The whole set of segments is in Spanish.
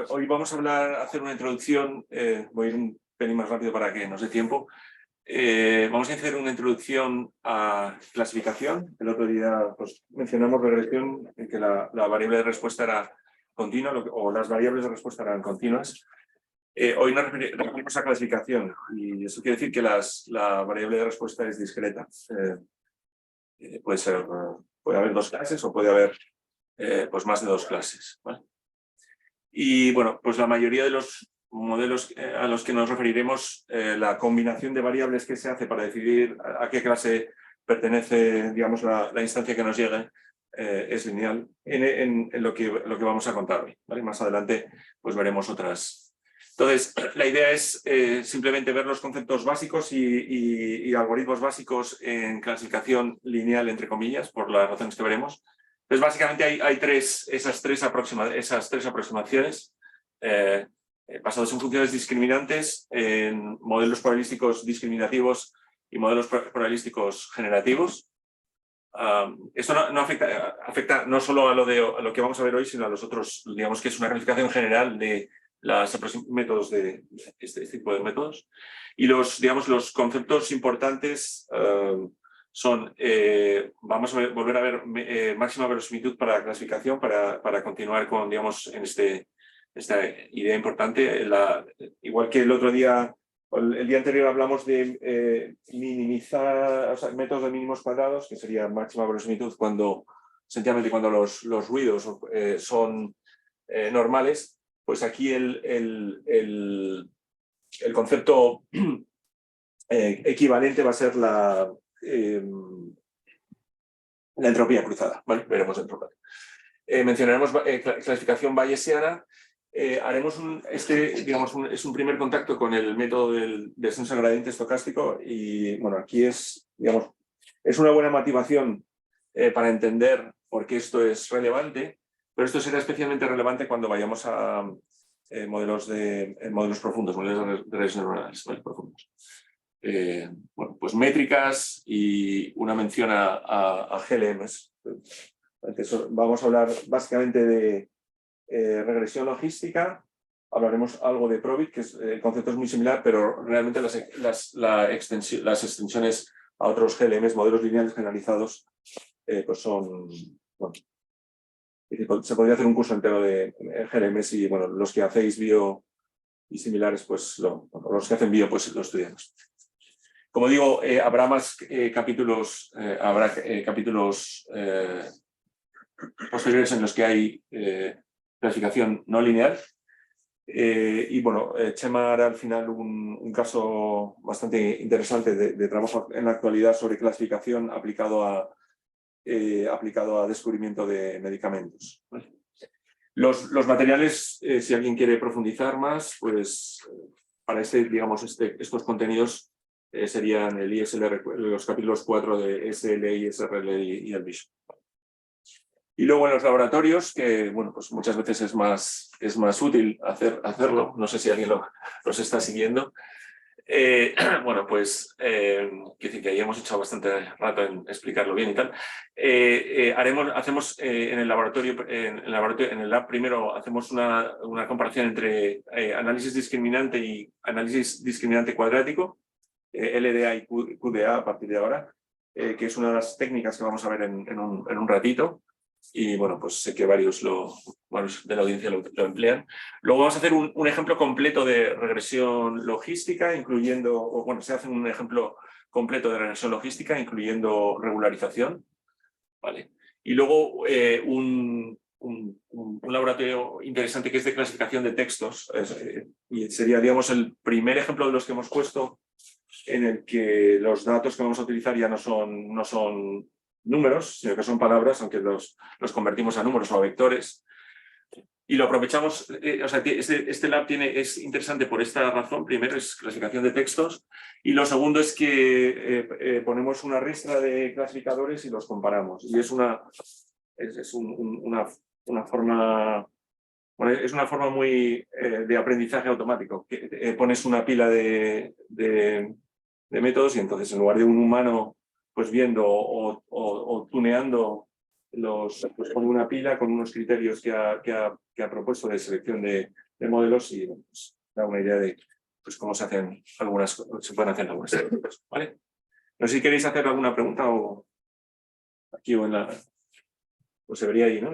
Hoy vamos a hacer una introducción, voy a ir un pelín más rápido para que nos dé tiempo. Vamos a hacer una introducción a clasificación. El otro día pues, mencionamos regresión, en que la variable de respuesta era continua o las variables de respuesta eran continuas. Hoy nos referimos a clasificación y eso quiere decir que la variable de respuesta es discreta. Puede haber dos clases o puede haber pues más de dos clases, ¿vale? Y bueno, pues la mayoría de los modelos a los que nos referiremos, la combinación de variables que se hace para decidir a qué clase pertenece, digamos, la instancia que nos llegue, es lineal en lo que vamos a contar hoy, ¿vale? Más adelante pues veremos otras. Entonces, la idea es simplemente ver los conceptos básicos y algoritmos básicos en clasificación lineal, entre comillas, por las razones que veremos. Entonces, básicamente hay esas tres aproximaciones basadas en funciones discriminantes, en modelos probabilísticos discriminativos y modelos probabilísticos generativos. Esto no afecta no solo a lo que vamos a ver hoy, sino a los otros, digamos que es una clasificación general de los métodos de este tipo de métodos. Y los conceptos importantes son, vamos a volver a ver máxima verosimilitud para la clasificación, para continuar con, digamos, en esta idea importante. Igual que el otro día, el día anterior hablamos de minimizar, o sea, métodos de mínimos cuadrados, que sería máxima verosimilitud sencillamente cuando los ruidos son normales, pues aquí el concepto equivalente va a ser la entropía cruzada, ¿vale? Veremos dentro. Mencionaremos clasificación bayesiana. Haremos es un primer contacto con el método del descenso en gradiente estocástico y bueno, aquí es una buena motivación para entender por qué esto es relevante, pero esto será especialmente relevante cuando vayamos a modelos profundos, modelos de redes neuronales, ¿vale? Profundos. Bueno, pues métricas y una mención a GLMs. Entonces, vamos a hablar básicamente de regresión logística, hablaremos algo de Probit, que el concepto es muy similar, pero realmente las extensiones a otros GLMs, modelos lineales generalizados, pues son... Bueno, se podría hacer un curso entero de GLMs y bueno, los que hacéis bio y similares, pues los que hacen bio, pues lo estudiamos. Como digo, habrá más capítulos, capítulos posteriores en los que hay clasificación no lineal. Y bueno, Chema hará al final un caso bastante interesante de trabajo en la actualidad sobre clasificación aplicado a descubrimiento de medicamentos. Los materiales, si alguien quiere profundizar más, pues para estos contenidos serían el ISLR, los capítulos 4 de SLI, SRL y el BISH. Y luego en los laboratorios, que bueno, pues muchas veces es más útil hacerlo, no sé si alguien los está siguiendo. Bueno, pues quiero decir que ahí hemos echado bastante rato en explicarlo bien y tal. Hacemos en el laboratorio, en el lab primero hacemos una comparación entre análisis discriminante y análisis discriminante cuadrático, LDA y QDA a partir de ahora, que es una de las técnicas que vamos a ver en un ratito. Y bueno, pues sé que varios de la audiencia lo emplean. Luego vamos a hacer un ejemplo completo de regresión logística, se hace un ejemplo completo de regresión logística, incluyendo regularización, ¿vale? Y luego un laboratorio interesante que es de clasificación de textos, y sería, digamos, el primer ejemplo de los que hemos puesto en el que los datos que vamos a utilizar ya no son números, sino que son palabras, aunque los convertimos a números o a vectores. Y lo aprovechamos, este lab es interesante por esta razón. Primero es clasificación de textos y lo segundo es que ponemos una ristra de clasificadores y los comparamos. Y es una forma... Bueno, es una forma muy de aprendizaje automático. Pones una pila de métodos y entonces en lugar de un humano pues viendo o tuneando pues pone una pila con unos criterios que ha propuesto de selección de modelos y pues, da una idea de pues, cómo se hacen se pueden hacer algunas cosas, ¿vale? No sé si queréis hacer alguna pregunta o aquí o en la... Pues se vería ahí, ¿no?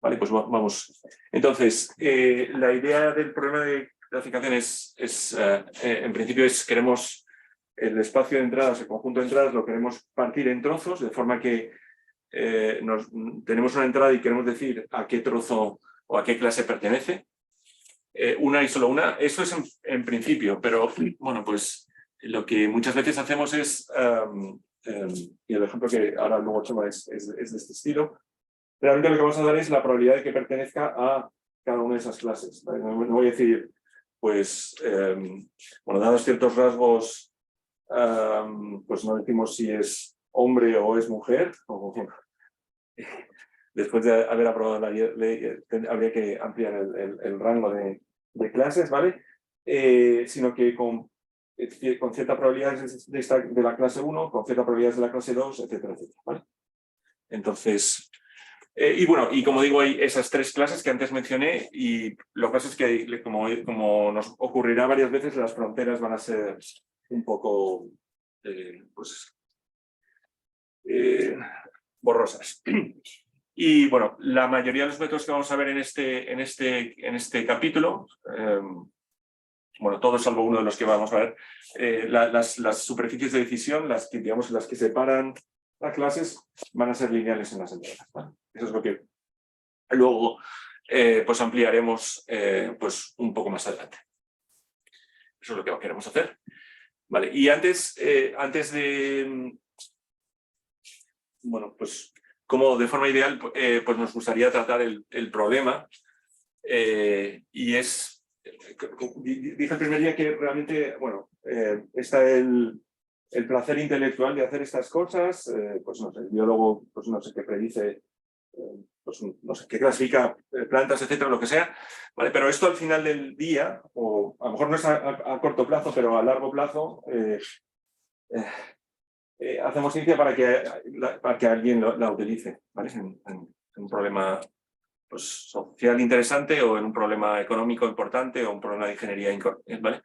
Vale, pues vamos. Entonces, la idea del problema de clasificación en principio queremos el espacio de entradas, el conjunto de entradas, lo queremos partir en trozos, de forma que tenemos una entrada y queremos decir a qué trozo o a qué clase pertenece. Una y solo una. Eso es en principio, pero bueno, pues lo que muchas veces hacemos es, y el ejemplo que ahora luego Chema es de este estilo, realmente lo que vamos a dar es la probabilidad de que pertenezca a cada una de esas clases. ¿Vale? No voy a decir, pues, bueno, dados ciertos rasgos, pues no decimos si es hombre o es mujer. Después de haber aprobado la ley, habría que ampliar el rango de clases, ¿vale? Sino que con ciertas probabilidades de la clase 1, con ciertas probabilidades de la clase 2, etcétera, etcétera, ¿vale? Entonces, y bueno, y como digo, hay esas tres clases que antes mencioné y lo que pasa es que, como nos ocurrirá varias veces, las fronteras van a ser un poco, borrosas. Y bueno, la mayoría de los métodos que vamos a ver en este capítulo, bueno, todos salvo uno de los que vamos a ver, las superficies de decisión, las que separan las clases, van a ser lineales en las entradas, ¿vale? Eso es lo que luego pues ampliaremos pues un poco más adelante. Eso es lo que queremos hacer. Vale, y antes de... Bueno, pues como de forma ideal, pues nos gustaría tratar el problema y es, dije el primer día que realmente, bueno, está el placer intelectual de hacer estas cosas, pues no sé, el biólogo, pues no sé qué predice, pues no sé qué clasifica plantas, etcétera, lo que sea, ¿vale? Pero esto al final del día, o a lo mejor no es a corto plazo, pero a largo plazo, hacemos ciencia para que alguien la utilice, ¿vale? En un problema pues, social interesante o en un problema económico importante o un problema de ingeniería, ¿vale?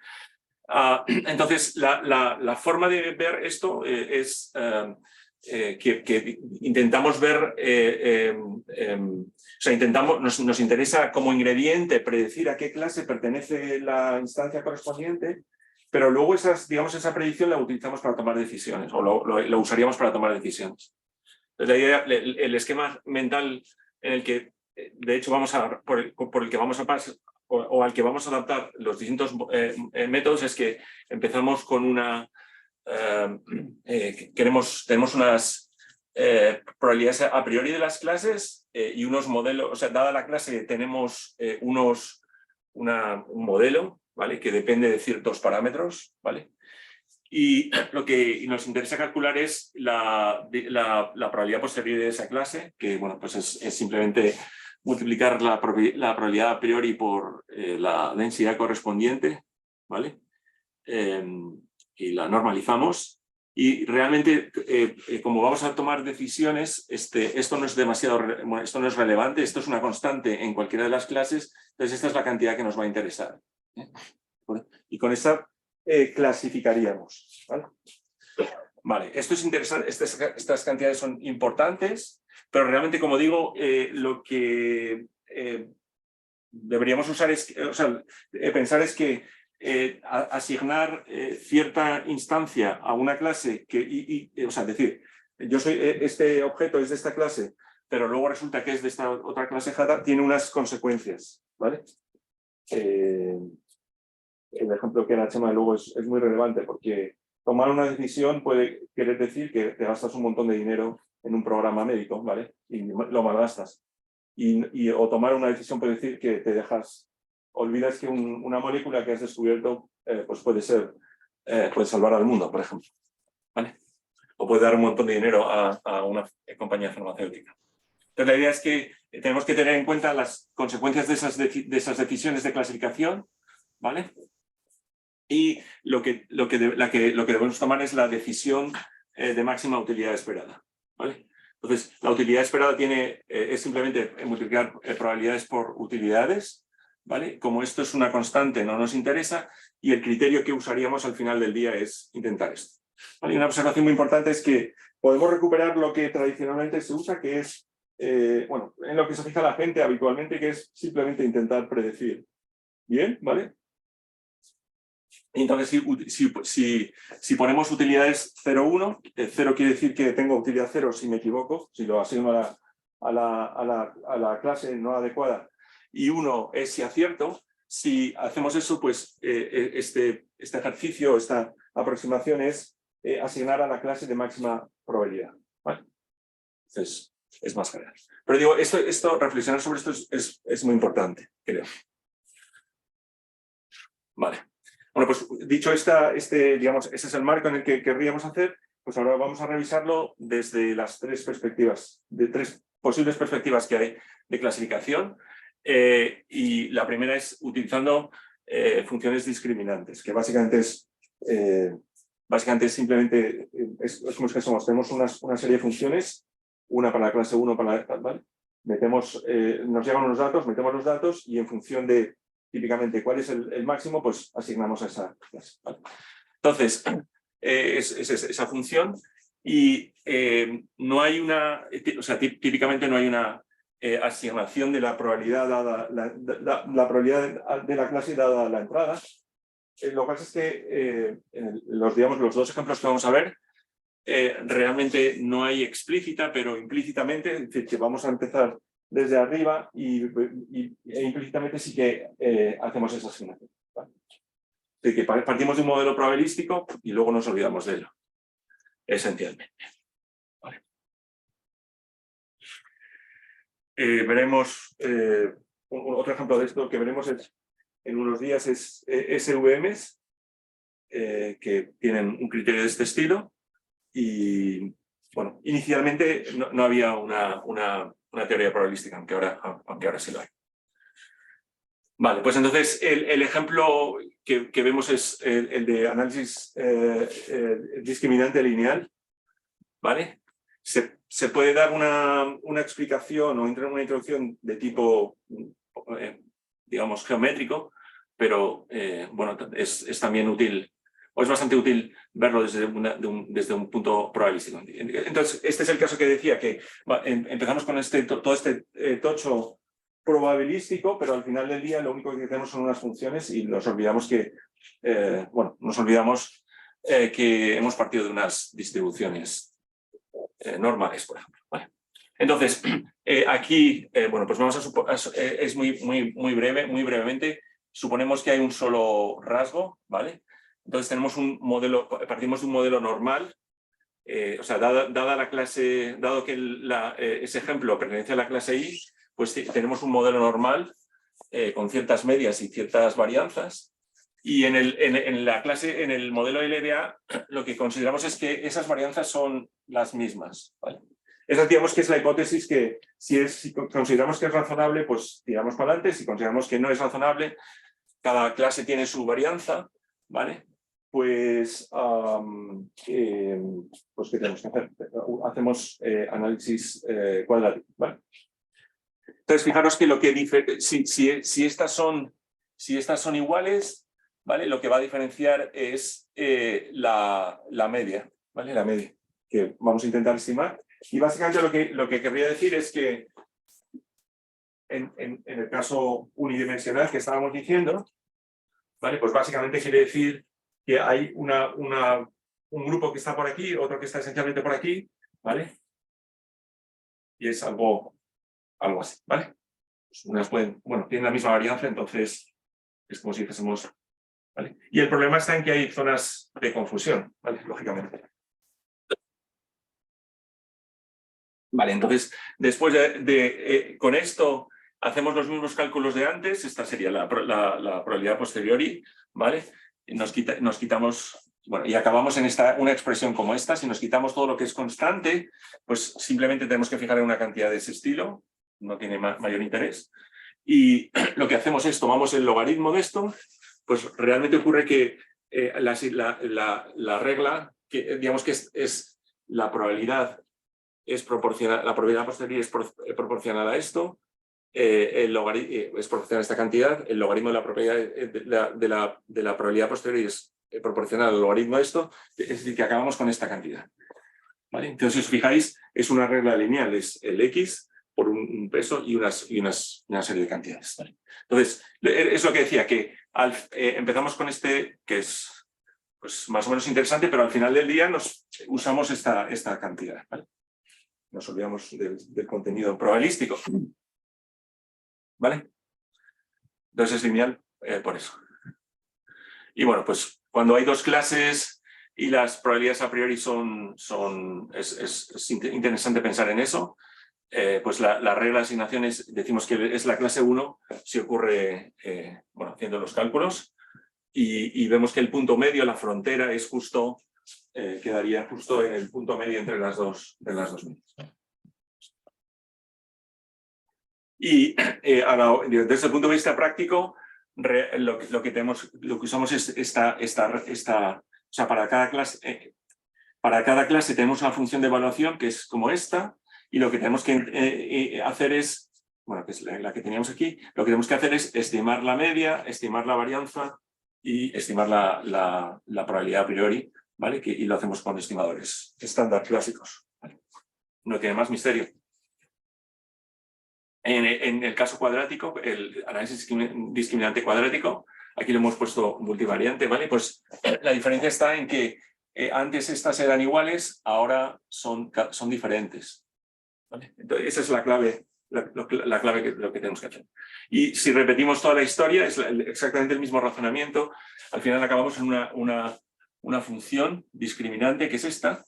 Entonces, la forma de ver esto es que intentamos ver, o sea, nos interesa como ingrediente predecir a qué clase pertenece la instancia correspondiente, pero luego esa predicción la utilizamos para tomar decisiones o lo usaríamos para tomar decisiones. Entonces, la idea, el esquema mental en el que, de hecho, por el que vamos a pasar o al que vamos a adaptar los distintos métodos es que empezamos con tenemos unas probabilidades a priori de las clases y unos modelos, o sea, dada la clase tenemos un modelo, ¿vale? Que depende de ciertos parámetros, ¿vale? Y lo que nos interesa calcular es la probabilidad posterior de esa clase, que bueno, pues es simplemente multiplicar la probabilidad a priori por la densidad correspondiente, ¿vale? Y la normalizamos. Y realmente, como vamos a tomar decisiones, esto no es relevante, esto es una constante en cualquiera de las clases, entonces esta es la cantidad que nos va a interesar, ¿eh? Y con esta clasificaríamos, ¿vale? Vale, esto es interesante, estas cantidades son importantes, pero realmente, como digo, lo que deberíamos usar pensar es que asignar cierta instancia a una clase o sea, decir, este objeto es de esta clase, pero luego resulta que es de esta otra clase jata, tiene unas consecuencias, ¿vale? El ejemplo que era Chema luego es muy relevante porque tomar una decisión puede querer decir que te gastas un montón de dinero en un programa médico, ¿vale? Y lo malgastas. O tomar una decisión puede decir que olvidas que una molécula que has descubierto pues puede salvar al mundo, por ejemplo, ¿vale? O puede dar un montón de dinero a una compañía farmacéutica. Entonces la idea es que tenemos que tener en cuenta las consecuencias de esas decisiones de clasificación, ¿vale? Y lo que debemos tomar es la decisión de máxima utilidad esperada, ¿vale? Entonces, la utilidad esperada es simplemente multiplicar probabilidades por utilidades, ¿vale? Como esto es una constante, no nos interesa, y el criterio que usaríamos al final del día es intentar esto. ¿Vale? Y una observación muy importante es que podemos recuperar lo que tradicionalmente se usa, que es, bueno, en lo que se fija la gente habitualmente, que es simplemente intentar predecir. Bien, ¿vale? Entonces, si ponemos utilidades 0, 1, 0 quiere decir que tengo utilidad 0 si me equivoco, si lo asigno a la clase no adecuada, y 1 es si acierto. Si hacemos eso, pues este ejercicio, esta aproximación es asignar a la clase de máxima probabilidad. ¿Vale? Entonces, es más general. Pero digo, reflexionar sobre esto es muy importante, creo. Vale. Bueno, pues dicho digamos, ese es el marco en el que querríamos hacer, pues ahora vamos a revisarlo desde las tres posibles perspectivas que hay de clasificación. Y la primera es utilizando funciones discriminantes, que básicamente es simplemente, es como es que tenemos una serie de funciones, una para la clase 1, ¿vale? Nos llegan unos datos, metemos los datos y en función de típicamente cuál es el máximo, pues asignamos a esa clase. ¿Vale? Entonces, es esa función y no hay típicamente no hay una asignación de la probabilidad dada la probabilidad de la clase dada la entrada. Lo que pasa es que los dos ejemplos que vamos a ver realmente no hay explícita, pero implícitamente, es decir, que vamos a empezar desde arriba e implícitamente sí que hacemos esa asignación. ¿Vale? Es decir, que partimos de un modelo probabilístico y luego nos olvidamos de él, esencialmente. Vale. Veremos otro ejemplo de esto que veremos en unos días es SVMs que tienen un criterio de este estilo y, bueno, inicialmente no había una teoría probabilística, aunque ahora sí lo hay. Vale, pues entonces el ejemplo que vemos es el de análisis discriminante lineal, ¿vale? Se puede dar una explicación o una introducción de tipo, digamos, geométrico, pero bueno, es también útil, o es bastante útil verlo desde un punto probabilístico. Entonces, este es el caso que decía, que empezamos con todo este tocho probabilístico, pero al final del día lo único que tenemos son unas funciones y nos olvidamos que, que hemos partido de unas distribuciones normales, por ejemplo. ¿Vale? Entonces, aquí, bueno, pues vamos es muy brevemente, suponemos que hay un solo rasgo, ¿vale? Entonces tenemos partimos de un modelo normal, o sea, dada la clase, dado que ese ejemplo pertenece a la clase I, pues tenemos un modelo normal con ciertas medias y ciertas varianzas. Y en el modelo LDA, lo que consideramos es que esas varianzas son las mismas, ¿vale? Esa, digamos, que es la hipótesis que si consideramos que es razonable, pues tiramos para adelante. Si consideramos que no es razonable, cada clase tiene su varianza, ¿vale? Pues, pues ¿qué tenemos que hacer? Hacemos análisis cuadrático, ¿vale? Entonces, fijaros que si estas son iguales, ¿vale? Lo que va a diferenciar es la media, ¿vale? La media, que vamos a intentar estimar. Y básicamente lo que querría decir es que en el caso unidimensional que estábamos diciendo, ¿vale? Pues básicamente quiere decir que hay un grupo que está por aquí, otro que está esencialmente por aquí, ¿vale? Y es algo así, ¿vale? Pues unas tienen la misma varianza, entonces es como si dijésemos, ¿vale? Y el problema está en que hay zonas de confusión, ¿vale? Lógicamente. Vale, entonces, después con esto hacemos los mismos cálculos de antes, esta sería la probabilidad posteriori, ¿vale? Nos quitamos, bueno, y acabamos en una expresión como esta. Si nos quitamos todo lo que es constante, pues simplemente tenemos que fijar en una cantidad de ese estilo, no tiene mayor interés. Y lo que hacemos es, tomamos el logaritmo de esto, pues realmente ocurre que la regla, que digamos que es la probabilidad es proporcional, la probabilidad posterior es proporcional a esto, el logaritmo es proporcional a esta cantidad, el logaritmo de la probabilidad de la probabilidad posterior es proporcional al logaritmo de esto, es decir, que acabamos con esta cantidad. ¿Vale? Entonces, si os fijáis, es una regla lineal, es el X por un peso y una serie de cantidades. ¿Vale? Entonces, es lo que decía, que empezamos con este, que es pues, más o menos interesante, pero al final del día usamos esta cantidad. ¿Vale? Nos olvidamos del contenido probabilístico. ¿Vale? Entonces es lineal por eso. Y bueno, pues cuando hay dos clases y las probabilidades a priori es interesante pensar en eso, pues la regla de asignaciones decimos que es la clase 1 si ocurre, bueno, haciendo los cálculos, y vemos que el punto medio, la frontera, es justo, quedaría justo en el punto medio entre las dos medidas. Y ahora, desde el punto de vista práctico, lo que usamos es o sea, para cada clase tenemos una función de evaluación que es como esta, y lo que tenemos que hacer es, bueno, que es la que teníamos aquí, lo que tenemos que hacer es estimar la media, estimar la varianza y estimar la probabilidad a priori, ¿vale? Y lo hacemos con estimadores estándar clásicos, ¿vale? No tiene más misterio. En el caso cuadrático, el análisis discriminante cuadrático, aquí lo hemos puesto multivariante, ¿vale? Pues la diferencia está en que antes estas eran iguales, ahora son diferentes, ¿vale? Entonces esa es la clave, la clave que lo que tenemos que hacer. Y si repetimos toda la historia, es exactamente el mismo razonamiento. Al final acabamos en una función discriminante, que es esta,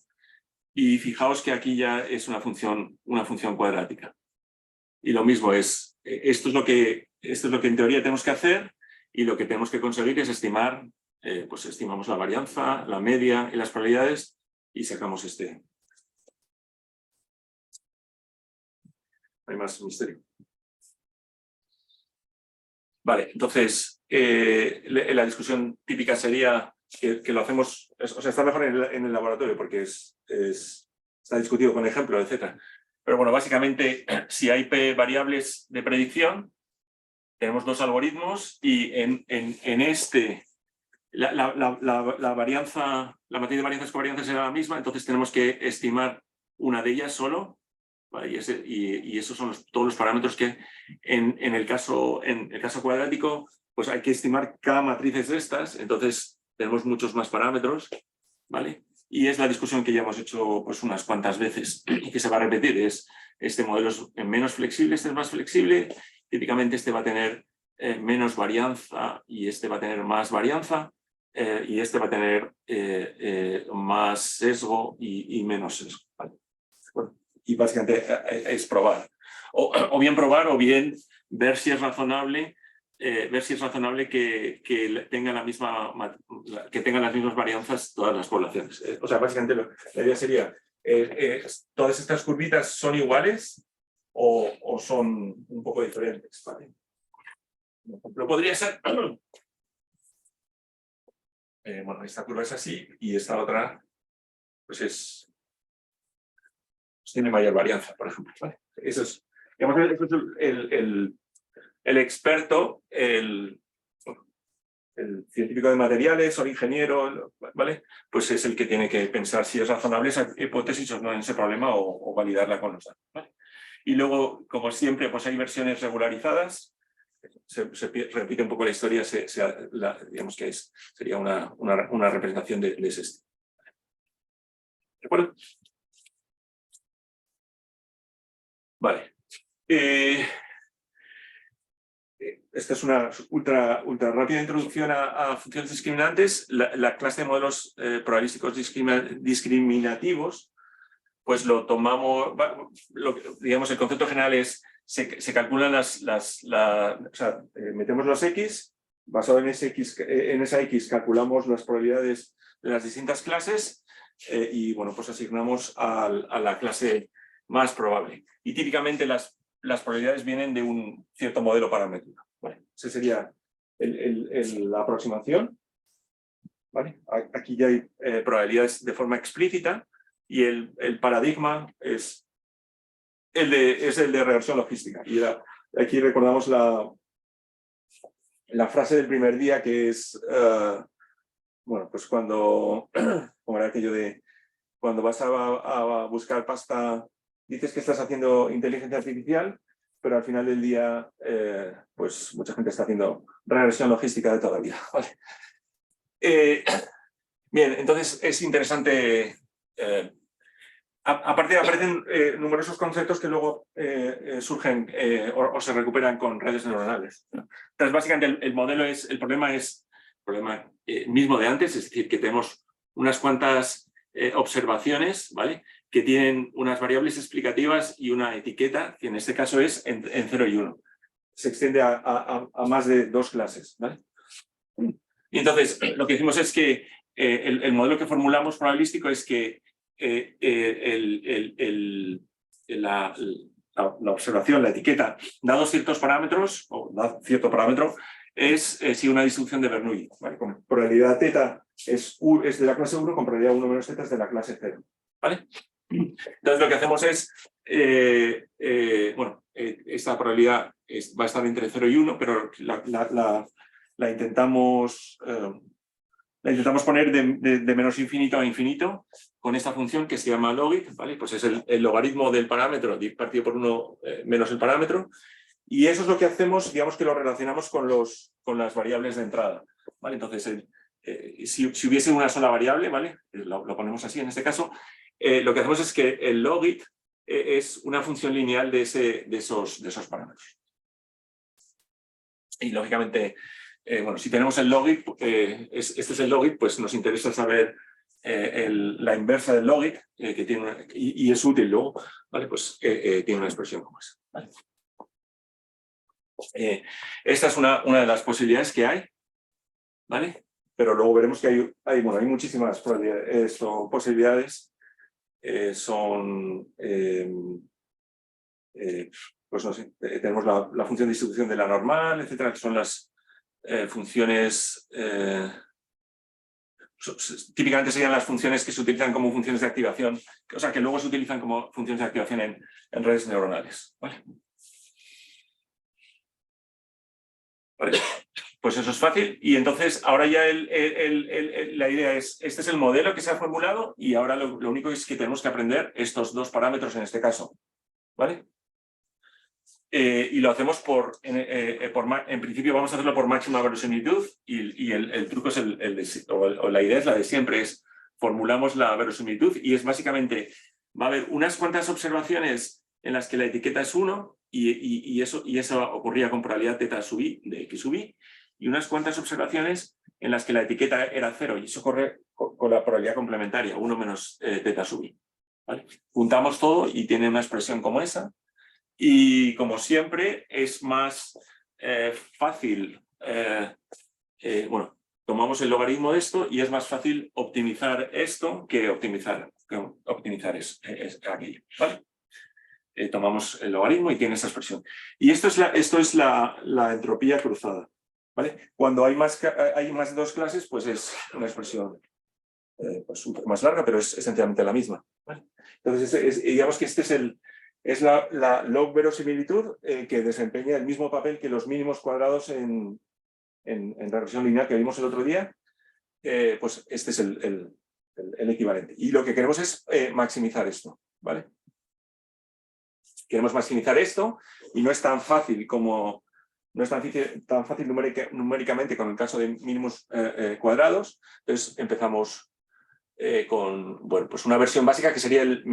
y fijaos que aquí ya es una función cuadrática. Y lo mismo es, esto es lo que en teoría tenemos que hacer, y lo que tenemos que conseguir es estimar, pues estimamos la varianza, la media y las probabilidades, y sacamos este. No hay más misterio. Vale, entonces, la discusión típica sería que lo hacemos, o sea, está mejor en el laboratorio porque está discutido con ejemplo, etc. Pero bueno, básicamente, si hay P variables de predicción, tenemos dos algoritmos, y en este, la varianza, la matriz de varianzas covariantes será la misma, entonces tenemos que estimar una de ellas solo, ¿vale? Y esos son todos los parámetros que en el caso cuadrático, pues hay que estimar cada matriz de estas, entonces tenemos muchos más parámetros, ¿vale? Y es la discusión que ya hemos hecho pues unas cuantas veces y que se va a repetir, es este modelo es menos flexible, este es más flexible, típicamente este va a tener menos varianza y este va a tener más varianza, y este va a tener más sesgo y menos sesgo, ¿vale? Bueno, y básicamente es probar. O bien probar o bien ver si es razonable, que tengan las mismas varianzas todas las poblaciones. O sea, básicamente la idea sería, ¿todas estas curvitas son iguales o son un poco diferentes? ¿Vale? Por ejemplo, podría ser... bueno, esta curva es así y esta otra pues tiene mayor varianza, por ejemplo, ¿vale? Eso es, digamos, el experto, el científico de materiales o el ingeniero, ¿vale? Pues es el que tiene que pensar si es razonable esa hipótesis o no en ese problema, o validarla con los datos, ¿vale? Y luego, como siempre, pues hay versiones regularizadas. Se repite un poco la historia, digamos que sería una representación de ese estilo. ¿De acuerdo? Vale. Esta es una ultra rápida introducción a funciones discriminantes. La clase de modelos probabilísticos discriminativos, pues lo tomamos, digamos, el concepto general es, se calculan o sea, metemos los X, basado en esa X calculamos las probabilidades de las distintas clases, y bueno, pues asignamos a la clase más probable. Y típicamente las probabilidades vienen de un cierto modelo paramétrico. ¿Vale? Esa sería la aproximación. ¿Vale? Aquí ya hay probabilidades de forma explícita, y el paradigma es el de reversión logística. Y Aquí recordamos la frase del primer día, que es, bueno, pues como era aquello de, cuando vas a buscar pasta, dices que estás haciendo inteligencia artificial, pero al final del día, pues mucha gente está haciendo regresión logística de toda la vida, ¿vale? Bien, entonces es interesante. Aparte aparecen numerosos conceptos que luego surgen o se recuperan con redes neuronales. Entonces, básicamente el problema es el problema mismo de antes, es decir, que tenemos unas cuantas observaciones, ¿vale?, que tienen unas variables explicativas y una etiqueta, que en este caso es en 0 y 1. Se extiende a más de 2 clases, ¿vale? Y entonces, lo que decimos es que el modelo que formulamos probabilístico es que la observación, la etiqueta, dados ciertos parámetros, o dado cierto parámetro, es una distribución de Bernoulli, ¿vale? Con probabilidad θ es de la clase 1, con probabilidad 1 menos θ es de la clase 0, ¿vale? Entonces lo que hacemos es, bueno, esta probabilidad va a estar entre 0 y 1, pero la intentamos poner de menos infinito a infinito con esta función que se llama logit, ¿vale? Pues es el logaritmo del parámetro partido por 1 menos el parámetro, y eso es lo que hacemos, digamos que lo relacionamos con las variables de entrada, ¿vale? Entonces, si hubiese una sola variable, ¿vale?, lo ponemos así en este caso, lo que hacemos es que el logit es una función lineal de esos parámetros. Y lógicamente, bueno, si tenemos el logit, este es el logit, pues nos interesa saber la inversa del logit, que tiene y es útil luego, ¿vale? Pues tiene una expresión como esa, ¿vale? Esta es una de las posibilidades que hay, ¿vale? Pero luego veremos que hay muchísimas posibilidades. Pues no sé, tenemos la función de distribución de la normal, etcétera, que son las funciones, típicamente serían las funciones que se utilizan como funciones de activación, o sea, que luego se utilizan como funciones de activación en redes neuronales, ¿vale? Vale. Pues eso es fácil, y entonces ahora ya la idea es, este es el modelo que se ha formulado, y ahora lo único es que tenemos que aprender estos 2 parámetros en este caso, ¿vale? Y lo hacemos en principio vamos a hacerlo por máxima verosimilitud, y el truco es o la idea es la de siempre, es formulamos la verosimilitud, y es básicamente, va a haber unas cuantas observaciones en las que la etiqueta es 1, y eso ocurría con probabilidad θ sub i de x sub i, y unas cuantas observaciones en las que la etiqueta era 0, y eso ocurre con la probabilidad complementaria, 1 menos θ sub i, ¿vale? Juntamos todo y tiene una expresión como esa. Y como siempre es más fácil, bueno, tomamos el logaritmo de esto y es más fácil optimizar esto que optimizar aquello, ¿vale? Tomamos el logaritmo y tiene esa expresión. Y esto es la entropía cruzada, ¿vale? Cuando hay más de 2 clases, pues es una expresión pues un poco más larga, pero es esencialmente la misma, ¿vale? Entonces, digamos que es la log verosimilitud que desempeña el mismo papel que los mínimos cuadrados en regresión lineal que vimos el otro día. Pues este es el equivalente. Y lo que queremos es maximizar esto, ¿vale? Queremos maximizar esto, y no es tan fácil numéricamente con el caso de mínimos cuadrados. Entonces empezamos con, bueno, pues una versión básica que sería el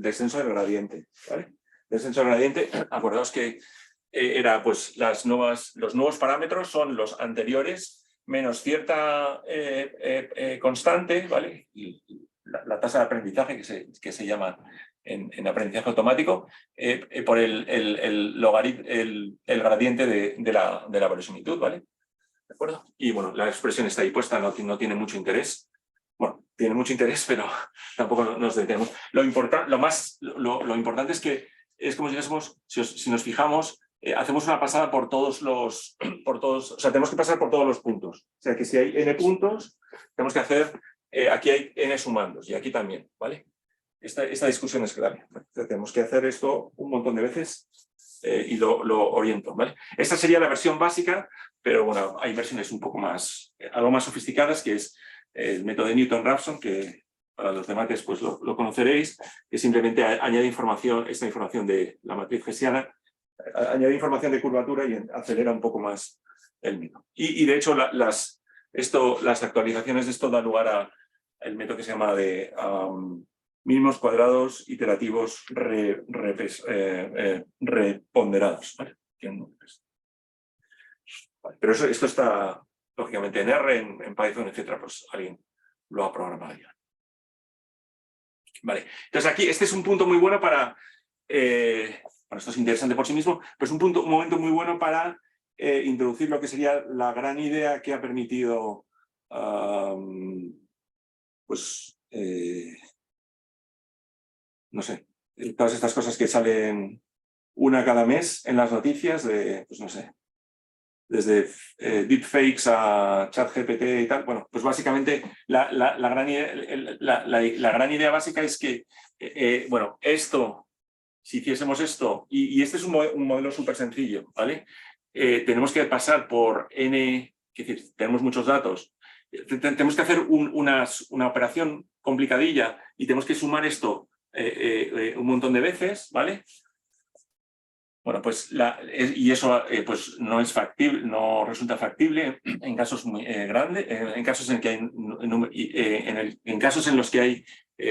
descenso del gradiente, ¿vale? Descenso del gradiente, acordaos que era pues los nuevos parámetros son los anteriores menos cierta constante, ¿vale? Y la tasa de aprendizaje que se llama en aprendizaje automático, por el gradiente de la verosimilitud, ¿vale? ¿De acuerdo? Y bueno, la expresión está ahí puesta, no tiene mucho interés. Bueno, tiene mucho interés, pero tampoco nos detenemos. Lo importante es que es como si dijésemos, si nos fijamos, hacemos una pasada por todos, o sea, tenemos que pasar por todos los puntos. O sea, que si hay n puntos, tenemos que hacer, aquí hay n sumandos, y aquí también, ¿vale? Esta discusión es clave. Tenemos que hacer esto un montón de veces y lo oriento, ¿vale? Esta sería la versión básica, pero bueno, hay versiones un poco más, algo más sofisticadas, que es el método de Newton-Raphson, que para los de mates pues lo conoceréis, que simplemente añade esta información de la matriz hessiana, añade información de curvatura y acelera un poco más el método. Y de hecho las actualizaciones de esto dan lugar al método que se llama de mínimos cuadrados iterativos reponderados. ¿Vale? Pero esto está lógicamente en R, en Python, etcétera, pues alguien lo ha programado ya. Vale, entonces aquí este es un punto muy bueno para, bueno, esto es interesante por sí mismo, pero es un momento muy bueno para introducir lo que sería la gran idea que ha permitido pues no sé, todas estas cosas que salen una cada mes en las noticias de, pues no sé, desde deepfakes a ChatGPT y tal. Bueno, pues básicamente la gran idea básica es que, bueno, esto, si hiciésemos esto, y este es un modelo súper sencillo, ¿vale? Tenemos que pasar por N, es decir, tenemos muchos datos, tenemos que hacer una operación complicadilla y tenemos que sumar esto un montón de veces, ¿vale? Bueno, pues y eso pues no es factible, no resulta factible en casos muy grandes, en casos en que hay en casos en los que hay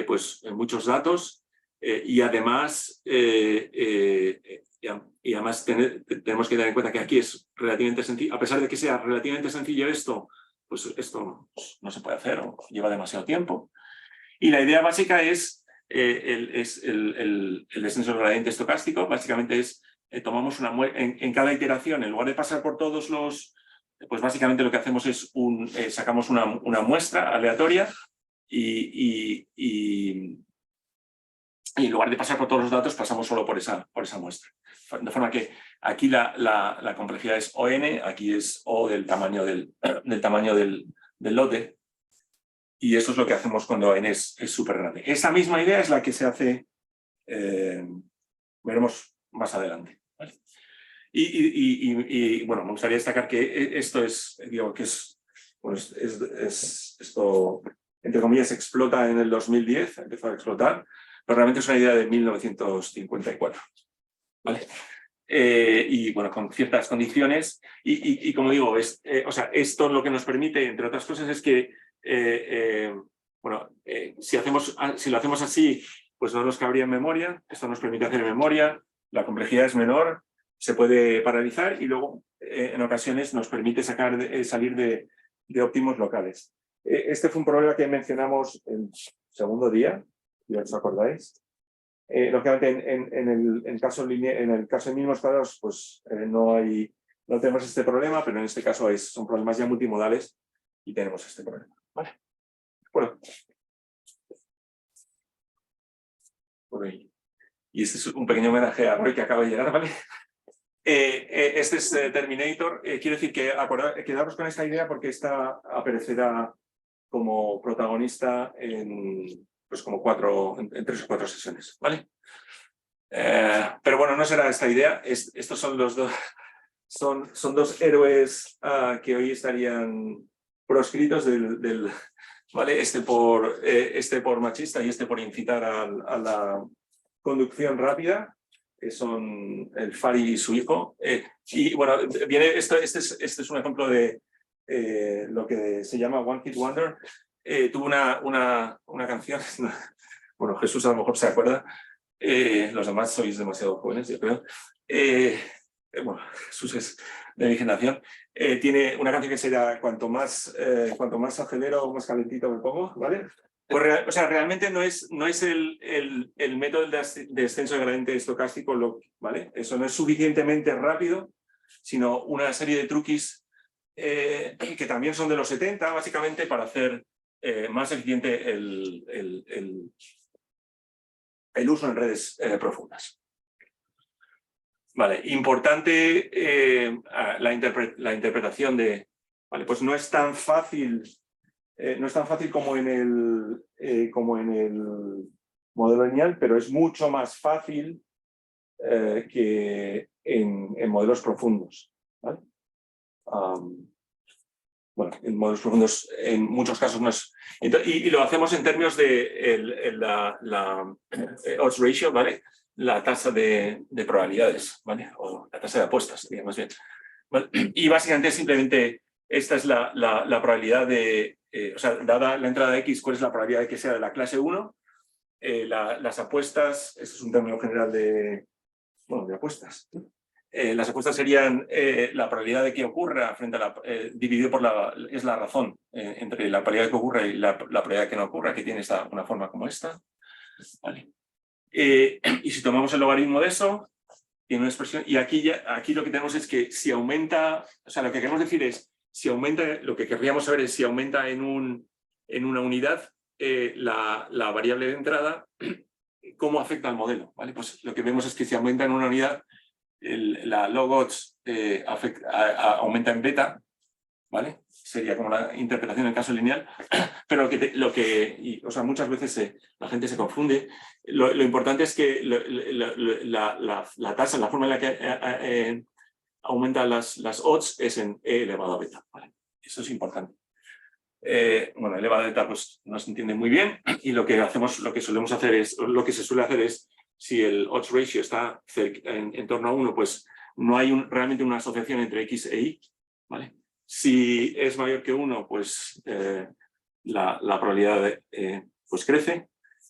pues muchos datos y además tenemos que tener en cuenta que aquí es relativamente sencillo, a pesar de que sea relativamente sencillo esto, pues esto no se puede hacer o lleva demasiado tiempo. Y la idea básica es el descenso del gradiente estocástico. Básicamente es tomamos en cada iteración, en lugar de pasar por todos los, pues básicamente lo que hacemos es sacamos una muestra aleatoria y en lugar de pasar por todos los datos pasamos solo por esa muestra. De forma que aquí la complejidad es ON, aquí es O del tamaño del lote. Y eso es lo que hacemos cuando N es súper grande. Esa misma idea es la que se hace, veremos más adelante. ¿Vale? Y bueno, me gustaría destacar que esto es, digo, que es, pues esto, entre comillas, explota en el 2010, empezó a explotar, pero realmente es una idea de 1954. ¿Vale? Y bueno, con ciertas condiciones, y como digo, o sea, esto lo que nos permite, entre otras cosas, es que bueno, si lo hacemos así, pues no nos cabría en memoria, esto nos permite hacer en memoria, la complejidad es menor, se puede paralizar y luego en ocasiones nos permite salir de óptimos locales. Este fue un problema que mencionamos el segundo día, si os acordáis. Lógicamente en el caso de mínimos cuadrados pues no tenemos este problema, pero en este caso son problemas ya multimodales y tenemos este problema. ¿Vale? Bueno. Por ahí. Y este es un pequeño homenaje a Roy que acaba de llegar, ¿vale? Este es Terminator. Quiero decir que quedaros con esta idea porque esta aparecerá como protagonista en pues como en 3 o 4 sesiones, ¿vale? Pero bueno, no será esta idea. Estos son los dos, son dos héroes que hoy estarían proscritos ¿vale? Este por machista y este por incitar a la conducción rápida, que son el Fari y su hijo. Y bueno, este es un ejemplo de lo que se llama One Hit Wonder. Tuvo una canción, bueno, Jesús a lo mejor se acuerda, los demás sois demasiado jóvenes, yo creo. Bueno, Jesús es de mi generación. Tiene una canción que será cuanto más acelero, más calentito me pongo, ¿vale? Pues o sea, realmente no es el método de descenso de gradiente estocástico, ¿vale? Eso no es suficientemente rápido, sino una serie de truquis que también son de los 70, básicamente, para hacer más eficiente el uso en redes profundas. Vale, importante la interpretación de... Vale, pues no es tan fácil como en el modelo lineal, pero es mucho más fácil que en modelos profundos, ¿vale? Bueno, en modelos profundos en muchos casos no es... Y lo hacemos en términos de la odds ratio, ¿vale? La tasa de probabilidades, ¿vale? O la tasa de apuestas, digamos bien. ¿Vale? Y básicamente simplemente esta es la probabilidad de... o sea, dada la entrada de X, ¿cuál es la probabilidad de que sea de la clase 1? Las apuestas, este es un término general de apuestas. Las apuestas serían la probabilidad de que ocurra frente a la, dividido por es la razón entre la probabilidad de que ocurra y la probabilidad de que no ocurra, que tiene una forma como esta. ¿Vale? Y si tomamos el logaritmo de eso, tiene una expresión, y aquí lo que tenemos es que si aumenta, o sea, lo que queremos decir es, si aumenta, lo que querríamos saber es si aumenta en una unidad la variable de entrada, cómo afecta al modelo, ¿vale? Pues lo que vemos es que si aumenta en una unidad, la log odds aumenta en beta, ¿vale? Sería como la interpretación en el caso lineal, pero o sea, muchas veces la gente se confunde. Lo importante es que la tasa, la forma en la que aumentan las odds es en e elevado a beta, ¿vale? Eso es importante. Bueno, elevado a beta pues no se entiende muy bien, y lo que solemos hacer es, lo que se suele hacer es, si el odds ratio está en torno a 1, pues no hay realmente una asociación entre X e Y, ¿vale? Si es mayor que 1, pues la probabilidad pues crece,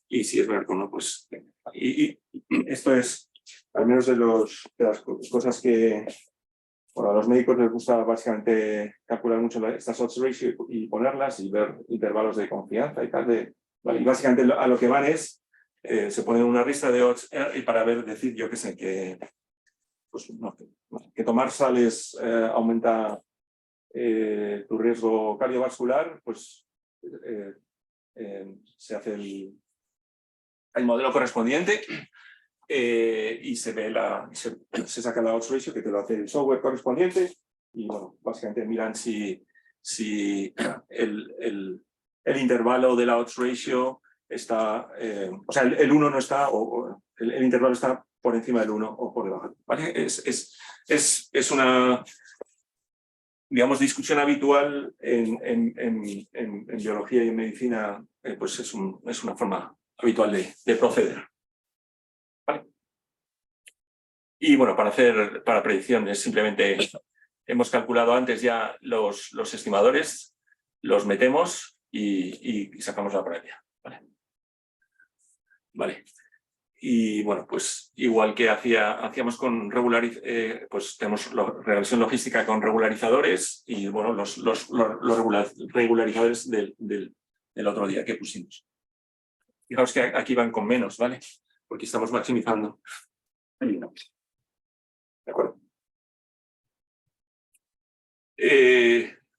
y si es menor que 1, pues... Y esto es, al menos de las cosas que... Bueno, a los médicos les gusta básicamente calcular mucho estas odds ratio y ponerlas y ver intervalos de confianza y tal. Vale, y básicamente a lo que van es, se pone una lista de odds y para decir, yo qué sé, pues, que tomar sales aumenta tu riesgo cardiovascular, pues se hace el modelo correspondiente. Y se ve se saca la odds ratio, que te lo hace el software correspondiente, y bueno, básicamente miran si el intervalo de la odds ratio está, o sea, el 1 no está, o el intervalo está por encima del 1 o por debajo, ¿vale? Es una, digamos, discusión habitual en biología y en medicina, pues es una forma habitual de proceder. ¿Vale? Y bueno, para predicciones simplemente hemos calculado antes ya los estimadores, los metemos y sacamos la probabilidad. ¿Vale? Y bueno, pues igual que hacíamos con pues tenemos regresión logística con regularizadores y bueno, los regularizadores del otro día que pusimos. Fijaos que aquí van con menos, ¿vale? Porque estamos maximizando. ¿De acuerdo?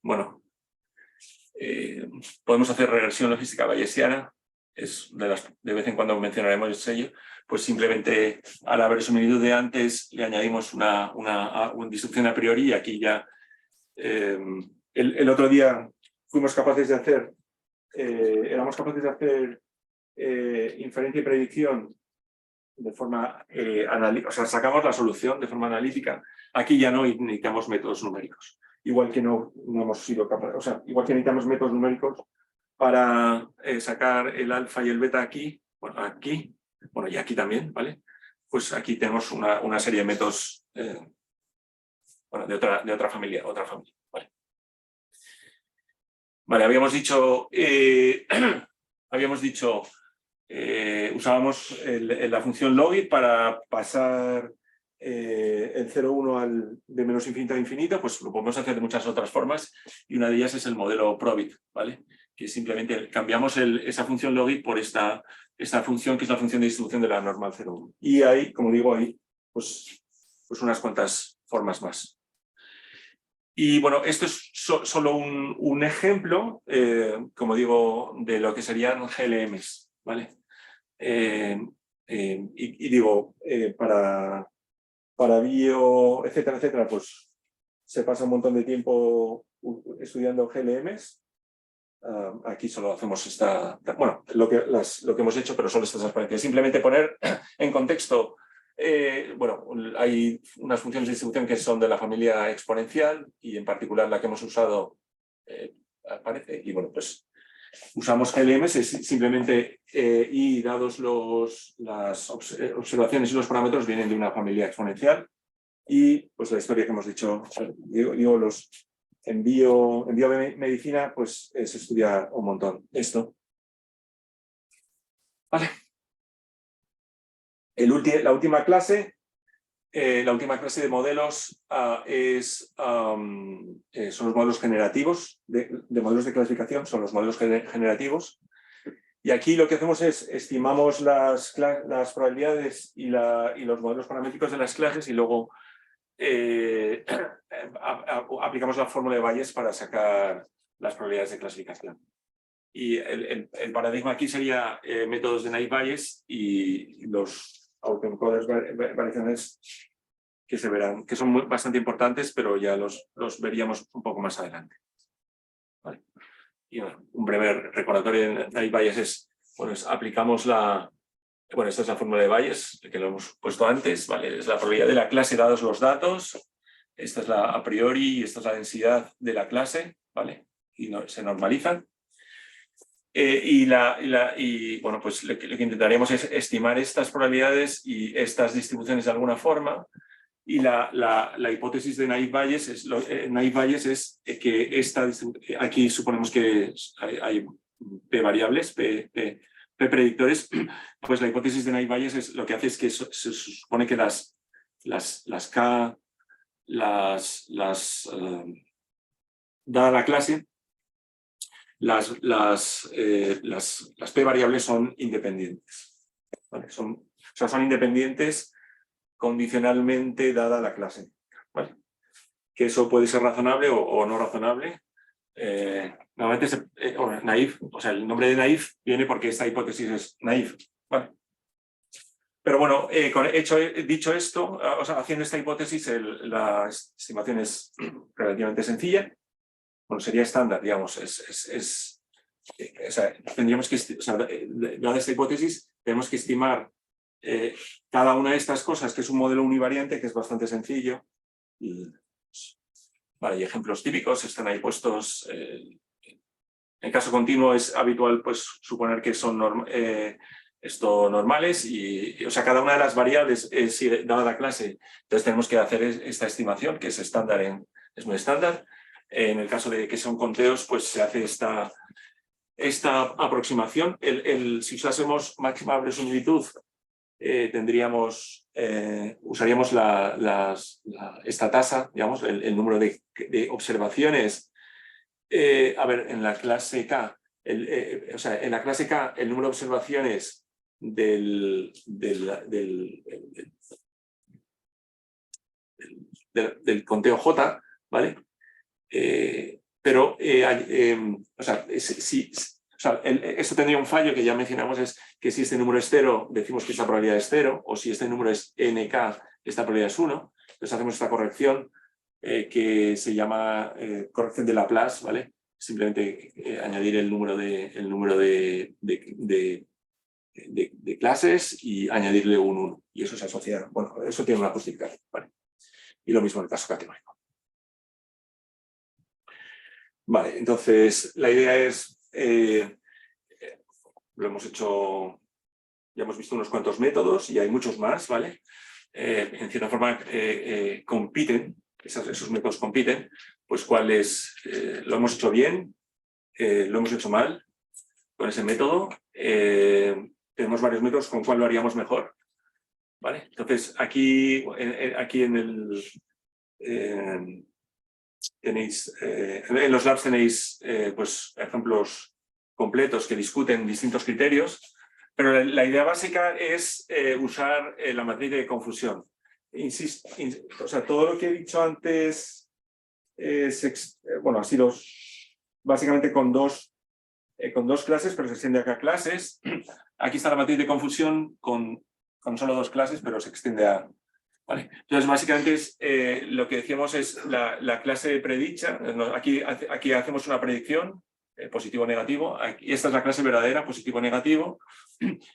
Bueno, podemos hacer regresión logística bayesiana, es de vez en cuando mencionaremos ello, pues simplemente a la verosimilitud de antes le añadimos una distribución a priori, y aquí ya el otro día fuimos capaces de hacer, éramos capaces de hacer inferencia y predicción de forma analítica, o sea, sacamos la solución de forma analítica. Aquí ya no necesitamos métodos numéricos. Igual que no hemos sido capaces, o sea, igual que necesitamos métodos numéricos para sacar el alfa y el beta aquí, bueno, y aquí también, ¿vale? Pues aquí tenemos una serie de métodos bueno, de otra familia, ¿vale? Vale, habíamos dicho usábamos la función logit para pasar el 0,1 de menos infinito a infinito, pues lo podemos hacer de muchas otras formas, y una de ellas es el modelo probit, ¿vale? Que simplemente cambiamos esa función logit por esta función, que es la función de distribución de la normal 0,1. Y hay, como digo, hay pues unas cuantas formas más. Y bueno, esto es solo un ejemplo, como digo, de lo que serían GLMs, ¿vale? Y digo, para bio, etcétera, etcétera, pues se pasa un montón de tiempo estudiando GLMs. Aquí solo hacemos bueno, lo que hemos hecho, pero solo estas transparencias. Simplemente poner en contexto Bueno, hay unas funciones de distribución que son de la familia exponencial y en particular la que hemos usado aparece. Y bueno, pues usamos GLMs, es simplemente y dados las observaciones y los parámetros vienen de una familia exponencial. Y pues la historia que hemos dicho, digo los en biomedicina, pues se estudia un montón esto. Vale. La última clase de modelos son los modelos generativos, de modelos de clasificación, son los modelos generativos. Y aquí lo que hacemos es estimamos las probabilidades y los modelos paramétricos de las clases y luego aplicamos la fórmula de Bayes para sacar las probabilidades de clasificación. Y el paradigma aquí sería métodos de naive-Bayes y los autoencoders variaciones que se verán, que son bastante importantes, pero ya los veríamos un poco más adelante. Vale. Y un breve recordatorio de naive-Bayes es, bueno, aplicamos bueno, esta es la fórmula de Bayes, que lo hemos puesto antes, ¿vale? Es la probabilidad de la clase dados los datos, esta es la a priori y esta es la densidad de la clase, ¿vale? Y se normalizan. Y bueno, pues lo que intentaríamos es estimar estas probabilidades y estas distribuciones de alguna forma. Y la hipótesis de naive-Bayes es que aquí suponemos que hay P variables, P predictores, pues la hipótesis de naive-Bayes lo que hace es que se supone que las K, dada la clase, las P variables son independientes. ¿Vale? Son independientes condicionalmente dada la clase. ¿Vale? Que eso puede ser razonable o no razonable. Normalmente naive, o sea, el nombre de naive viene porque esta hipótesis es naive. ¿Vale? Pero bueno, dicho esto, o sea, haciendo esta hipótesis, la estimación es relativamente sencilla. Bueno, sería estándar, digamos. O sea, tendríamos que, o sea, dada esta hipótesis, tenemos que estimar cada una de estas cosas, que es un modelo univariante, que es bastante sencillo. Vale, y ejemplos típicos están ahí puestos. En caso continuo es habitual pues, suponer que son normales y, o sea, cada una de las variables dada la clase, entonces tenemos que hacer esta estimación, que es estándar, es muy estándar. En el caso de que son conteos, pues se hace esta aproximación. Si usásemos máxima verosimilitud, usaríamos esta tasa, digamos, el número de observaciones. A ver, en la clase K, o sea, en la clase K, el número de observaciones del conteo J, ¿vale? Pero, o sea, esto tendría un fallo que ya mencionamos, es que si este número es 0, decimos que esta probabilidad es 0, o si este número es nk, esta probabilidad es 1. Entonces hacemos esta corrección que se llama corrección de Laplace, ¿vale? Simplemente añadir el número de clases y añadirle un 1. Y eso se asocia, bueno, eso tiene una justificación, ¿vale? Y lo mismo en el caso categórico. Vale, entonces la idea es, lo hemos hecho, ya hemos visto unos cuantos métodos y hay muchos más, ¿vale? En cierta forma compiten, esos métodos compiten, pues cuáles lo hemos hecho bien, lo hemos hecho mal con ese método, tenemos varios métodos con cuál lo haríamos mejor, ¿vale? Entonces aquí en el... en los labs tenéis pues, ejemplos completos que discuten distintos criterios, pero la idea básica es usar la matriz de confusión. Insisto, o sea, todo lo que he dicho antes bueno, ha sido básicamente con dos clases, pero se extiende acá a clases. Aquí está la matriz de confusión con solo 2 clases, pero se extiende a... ¿Vale? Entonces, básicamente lo que decíamos es la clase predicha. Aquí hacemos una predicción positivo-negativo. Esta es la clase verdadera, positivo-negativo,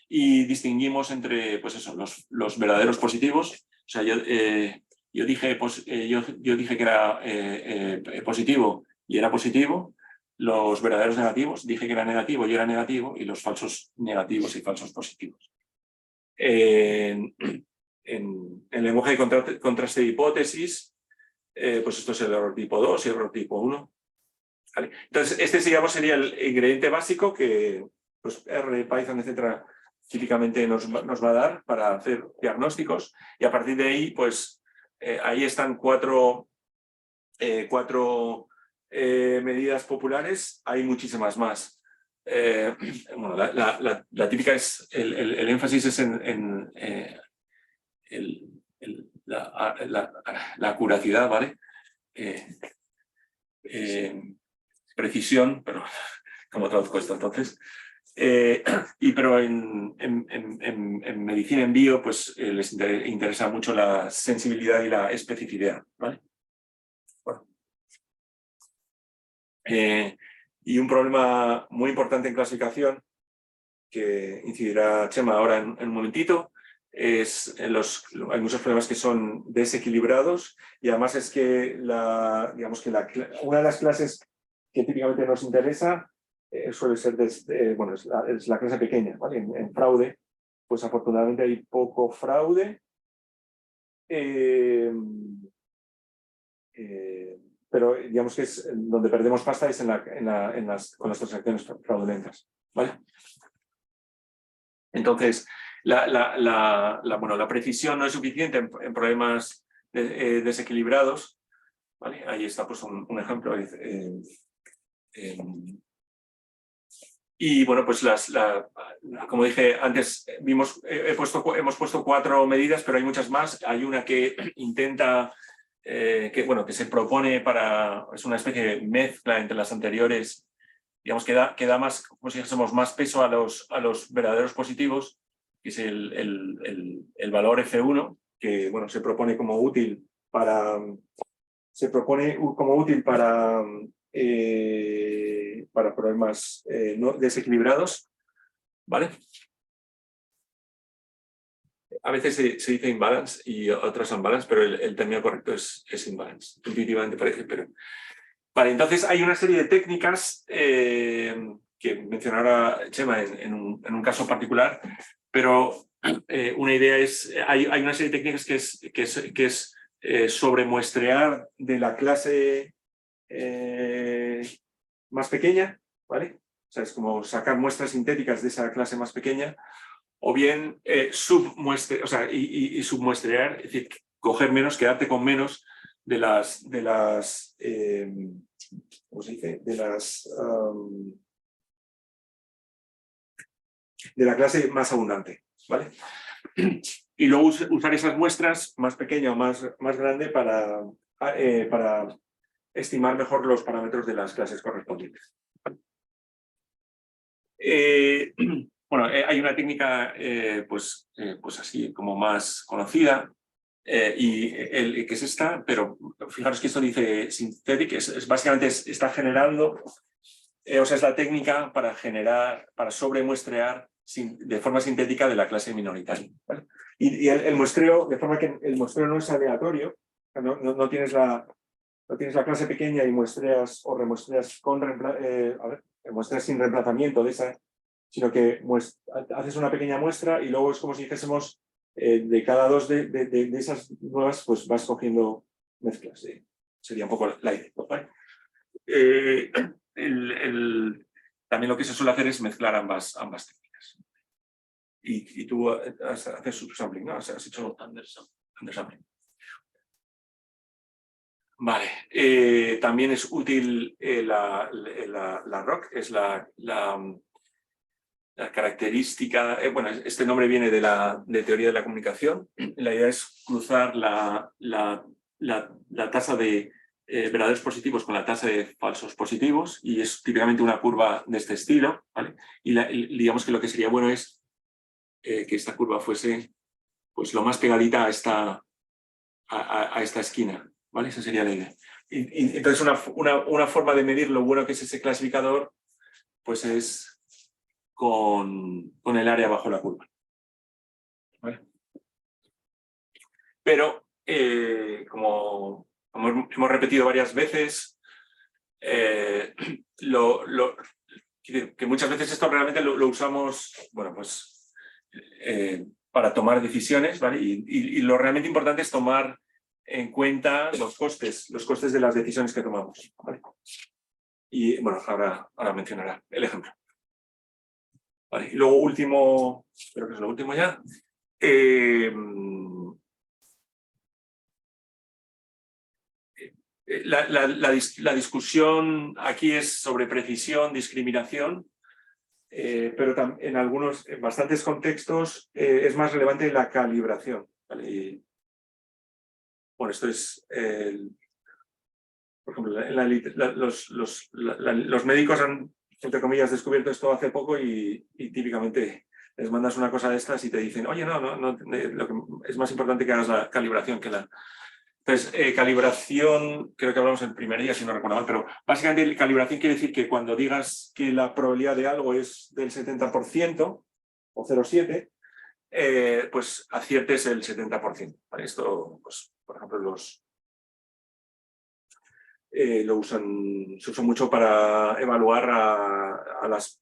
y distinguimos entre, pues eso, los verdaderos positivos. O sea, yo dije que era positivo y era positivo. Los verdaderos negativos, dije que era negativo y era negativo, y los falsos negativos y falsos positivos. En lenguaje de contraste de hipótesis, pues esto es el error tipo 2 y el error tipo 1. ¿Vale? Entonces, este digamos, sería el ingrediente básico que pues, R, Python, etcétera, típicamente nos va a dar para hacer diagnósticos, y a partir de ahí, pues ahí están cuatro medidas populares. Hay muchísimas más. Bueno, la típica es, el énfasis es en la acuracidad, ¿vale? Precisión, pero ¿cómo traduzco esto entonces? Pero en medicina en bio, pues les interesa mucho la sensibilidad y la especificidad, ¿vale? Bueno. Y un problema muy importante en clasificación, que incidirá Chema ahora en un momentito, es hay muchos problemas que son desequilibrados, y además es que, digamos que una de las clases que típicamente nos interesa suele ser, bueno, es la clase pequeña, ¿vale? En fraude, pues afortunadamente hay poco fraude, pero digamos que es donde perdemos pasta es con las transacciones fraudulentas, ¿vale? Entonces, bueno, la precisión no es suficiente en problemas desequilibrados, ¿vale? Ahí está pues un ejemplo. Y bueno, pues como dije antes, hemos puesto 4 medidas, pero hay muchas más. Hay una que intenta, que se propone es una especie de mezcla entre las anteriores, digamos, que da más, como si dijésemos, más peso a los verdaderos positivos, que es el valor F1, que bueno, se propone como útil para problemas no desequilibrados, ¿vale? A veces se dice imbalance y otras unbalance, pero el término correcto es imbalance. Intuitivamente parece, pero... Vale, entonces hay una serie de técnicas que mencionará Chema en un caso particular, pero una idea es, hay una serie de técnicas que es sobremuestrear de la clase más pequeña, ¿vale? O sea, es como sacar muestras sintéticas de esa clase más pequeña, o bien submuestrear, o sea, y submuestrear, es decir, coger menos, quedarte con menos de ¿cómo se dice? De la clase más abundante, ¿vale? Y luego usar esas muestras más pequeñas o más grandes para estimar mejor los parámetros de las clases correspondientes. Bueno, hay una técnica pues así como más conocida, que es esta, pero fijaros que esto dice synthetic, básicamente está generando, o sea, es la técnica para sobremuestrear de forma sintética de la clase minoritaria, ¿vale? Y el muestreo, de forma que el muestreo no es aleatorio, no tienes la clase pequeña y muestreas o remuestreas muestras sin reemplazamiento de esa, sino que haces una pequeña muestra y luego es como si dijésemos de cada 2 de esas nuevas, pues vas cogiendo mezclas. Sería un poco la idea, ¿vale? También lo que se suele hacer es mezclar ambas técnicas. Y tú haces subsampling, ¿no? Has hecho undersampling. Vale, también es útil la ROC, es la característica, bueno, este nombre viene de teoría de la comunicación. La idea es cruzar la tasa de verdaderos positivos con la tasa de falsos positivos, y es típicamente una curva de este estilo, ¿vale? Y digamos que lo que sería bueno es que esta curva fuese pues lo más pegadita a esta esquina, ¿vale? Esa sería la idea. Entonces una forma de medir lo bueno que es ese clasificador pues es con el área bajo la curva. ¿Vale? Pero, como hemos repetido varias veces, que muchas veces esto realmente lo usamos, bueno, pues para tomar decisiones, ¿vale? Y lo realmente importante es tomar en cuenta los costes de las decisiones que tomamos, ¿vale? Y bueno, ahora mencionará el ejemplo. Vale, y luego último, creo que es lo último ya. La discusión aquí es sobre precisión, discriminación, pero en bastantes contextos es más relevante la calibración, ¿vale? Y, bueno, esto es, por ejemplo, los médicos han, entre comillas, descubierto esto hace poco y típicamente les mandas una cosa de estas y te dicen, oye, no, lo que es más importante que hagas la calibración que la... Entonces, calibración, creo que hablamos el primer día, si no recuerdo mal, pero básicamente calibración quiere decir que cuando digas que la probabilidad de algo es del 70% o 0,7, pues aciertes el 70%. ¿Vale? Esto, pues, por ejemplo, se usa mucho para evaluar a las,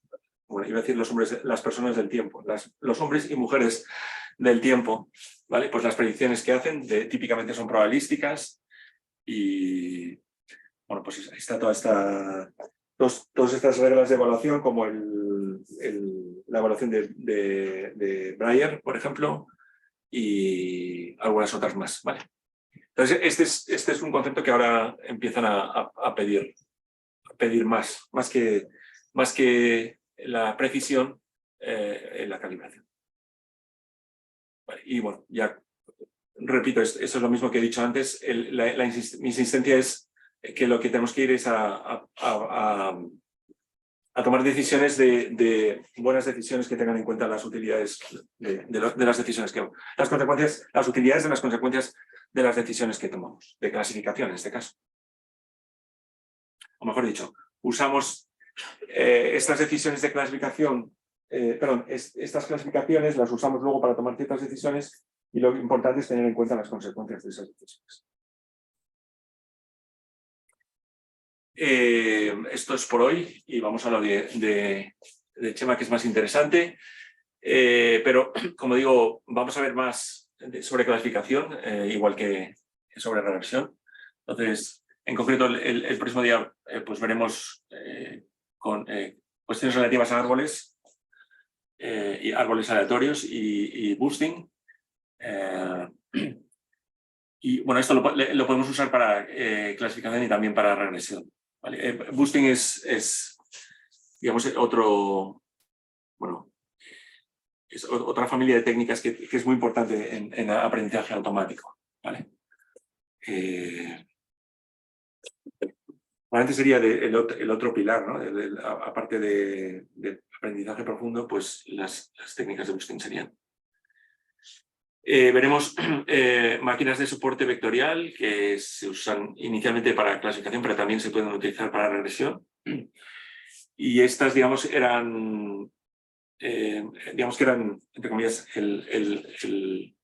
bueno, iba a decir las personas del tiempo, los hombres y mujeres del tiempo, ¿vale? Pues las predicciones que hacen típicamente son probabilísticas y, bueno, pues está todas estas reglas de evaluación, como la evaluación de Breyer, por ejemplo, y algunas otras más, ¿vale? Entonces, este es un concepto que ahora empiezan a pedir más que la precisión en la calibración. Vale, y bueno, ya repito, eso es lo mismo que he dicho antes. Mi insistencia es que lo que tenemos que ir es a tomar decisiones buenas decisiones que tengan en cuenta las utilidades de las decisiones las utilidades de las consecuencias de las decisiones que tomamos, de clasificación en este caso. O mejor dicho, usamos estas decisiones de clasificación, estas clasificaciones las usamos luego para tomar ciertas decisiones y lo importante es tener en cuenta las consecuencias de esas decisiones. Esto es por hoy y vamos a lo de Chema, que es más interesante. Pero, como digo, vamos a ver más sobre clasificación, igual que sobre regresión. Entonces, en concreto, el próximo día pues veremos con cuestiones relativas a árboles y árboles aleatorios y boosting. Y bueno, esto lo podemos usar para clasificación y también para regresión, ¿vale? Boosting es, digamos, es otra familia de técnicas que es muy importante en aprendizaje automático, ¿vale? Probablemente sería el otro pilar, ¿no? Aparte de aprendizaje profundo, pues las técnicas de boosting serían. Veremos máquinas de soporte vectorial que se usan inicialmente para clasificación, pero también se pueden utilizar para regresión. Y estas, digamos, eran, entre comillas, el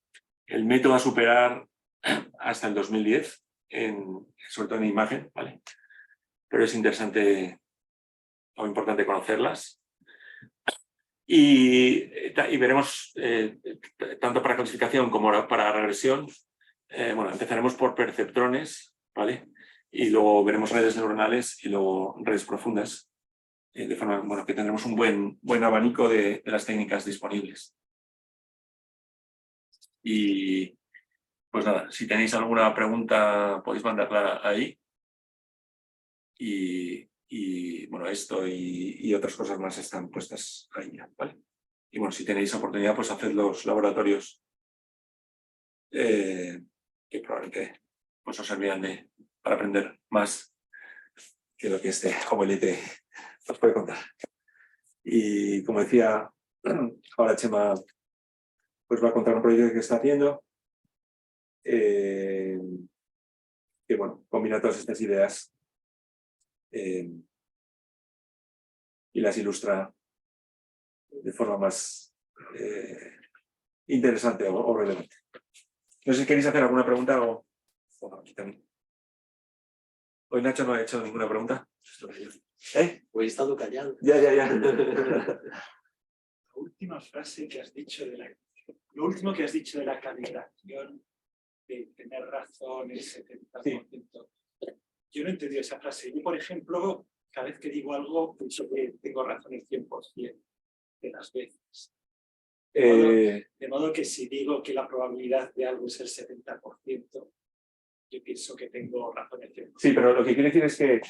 método a superar hasta el 2010, sobre todo en imagen, ¿vale? Pero es interesante o importante conocerlas. Y veremos, tanto para clasificación como para regresión, bueno, empezaremos por perceptrones, ¿vale? Y luego veremos redes neuronales y luego redes profundas, de forma, bueno, que tendremos un buen abanico de las técnicas disponibles. Y pues nada, si tenéis alguna pregunta podéis mandarla ahí. Y bueno, esto y otras cosas más están puestas ahí ya, ¿vale? Y bueno, si tenéis oportunidad, pues haced los laboratorios que probablemente pues, os servirán para aprender más que lo que este jovelete os puede contar. Y como decía, ahora Chema pues va a contar un proyecto que está haciendo, que bueno, combina todas estas ideas y las ilustra de forma más interesante o relevante. No sé si queréis hacer alguna pregunta o aquí también. Hoy Nacho no ha hecho ninguna pregunta. Hoy he estado callado. Ya. La última frase que has dicho lo último que has dicho de la calibración, de tener razón el 70%. Sí. Yo no he entendido esa frase. Yo, por ejemplo, cada vez que digo algo, pienso que tengo razón el 100% de las veces. De modo que si digo que la probabilidad de algo es el 70%, yo pienso que tengo razón el 100%. Sí, pero lo que quiere decir es que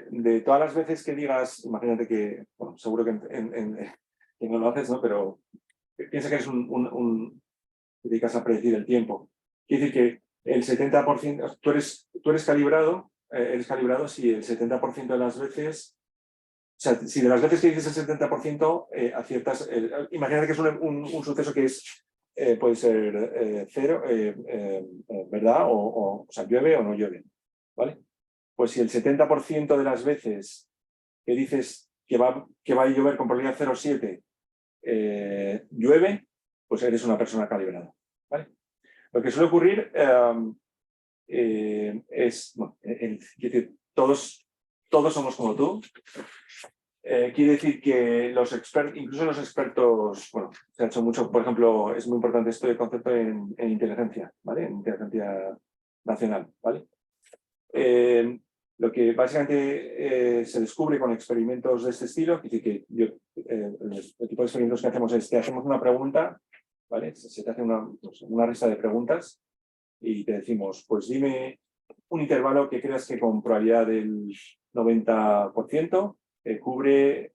de todas las veces que digas, imagínate que, bueno, seguro que no lo haces, ¿no? Pero piensa que eres te dedicas a predecir el tiempo. Quiere decir que el 70%, tú eres calibrado si el 70% de las veces, o sea, si de las veces que dices el 70% aciertas, imagínate que es un suceso que puede ser cero, ¿verdad? O sea, llueve o no llueve, ¿vale? Pues si el 70% de las veces que dices que va a llover con probabilidad 0,7 llueve, pues eres una persona calibrada, ¿vale? Lo que suele ocurrir es, bueno, quiere decir, todos somos como tú. Quiere decir que incluso los expertos, bueno, se ha hecho mucho, por ejemplo, es muy importante este concepto en inteligencia, ¿vale? En inteligencia nacional, ¿vale? Lo que básicamente se descubre con experimentos de este estilo, que el tipo de experimentos que hacemos es que hacemos una pregunta, ¿vale? Se te hace una lista de preguntas y te decimos, pues dime un intervalo que creas que con probabilidad del 90% cubre,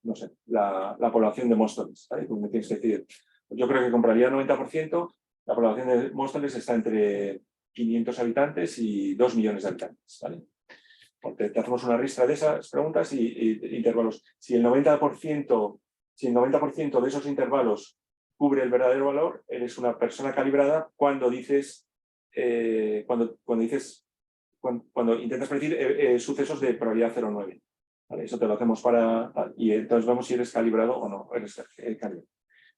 no sé, la población de Móstoles, ¿vale? Tú me tienes que decir, yo creo que con probabilidad del 90% la población de Móstoles está entre 500 habitantes y 2 millones de habitantes, ¿vale? Porque te hacemos una lista de esas preguntas y intervalos. Si el 90% de esos intervalos cubre el verdadero valor, eres una persona calibrada cuando dices, cuando intentas predecir sucesos de probabilidad 0,9. ¿Vale? Eso te lo hacemos y entonces vemos si eres calibrado o no eres calibrado.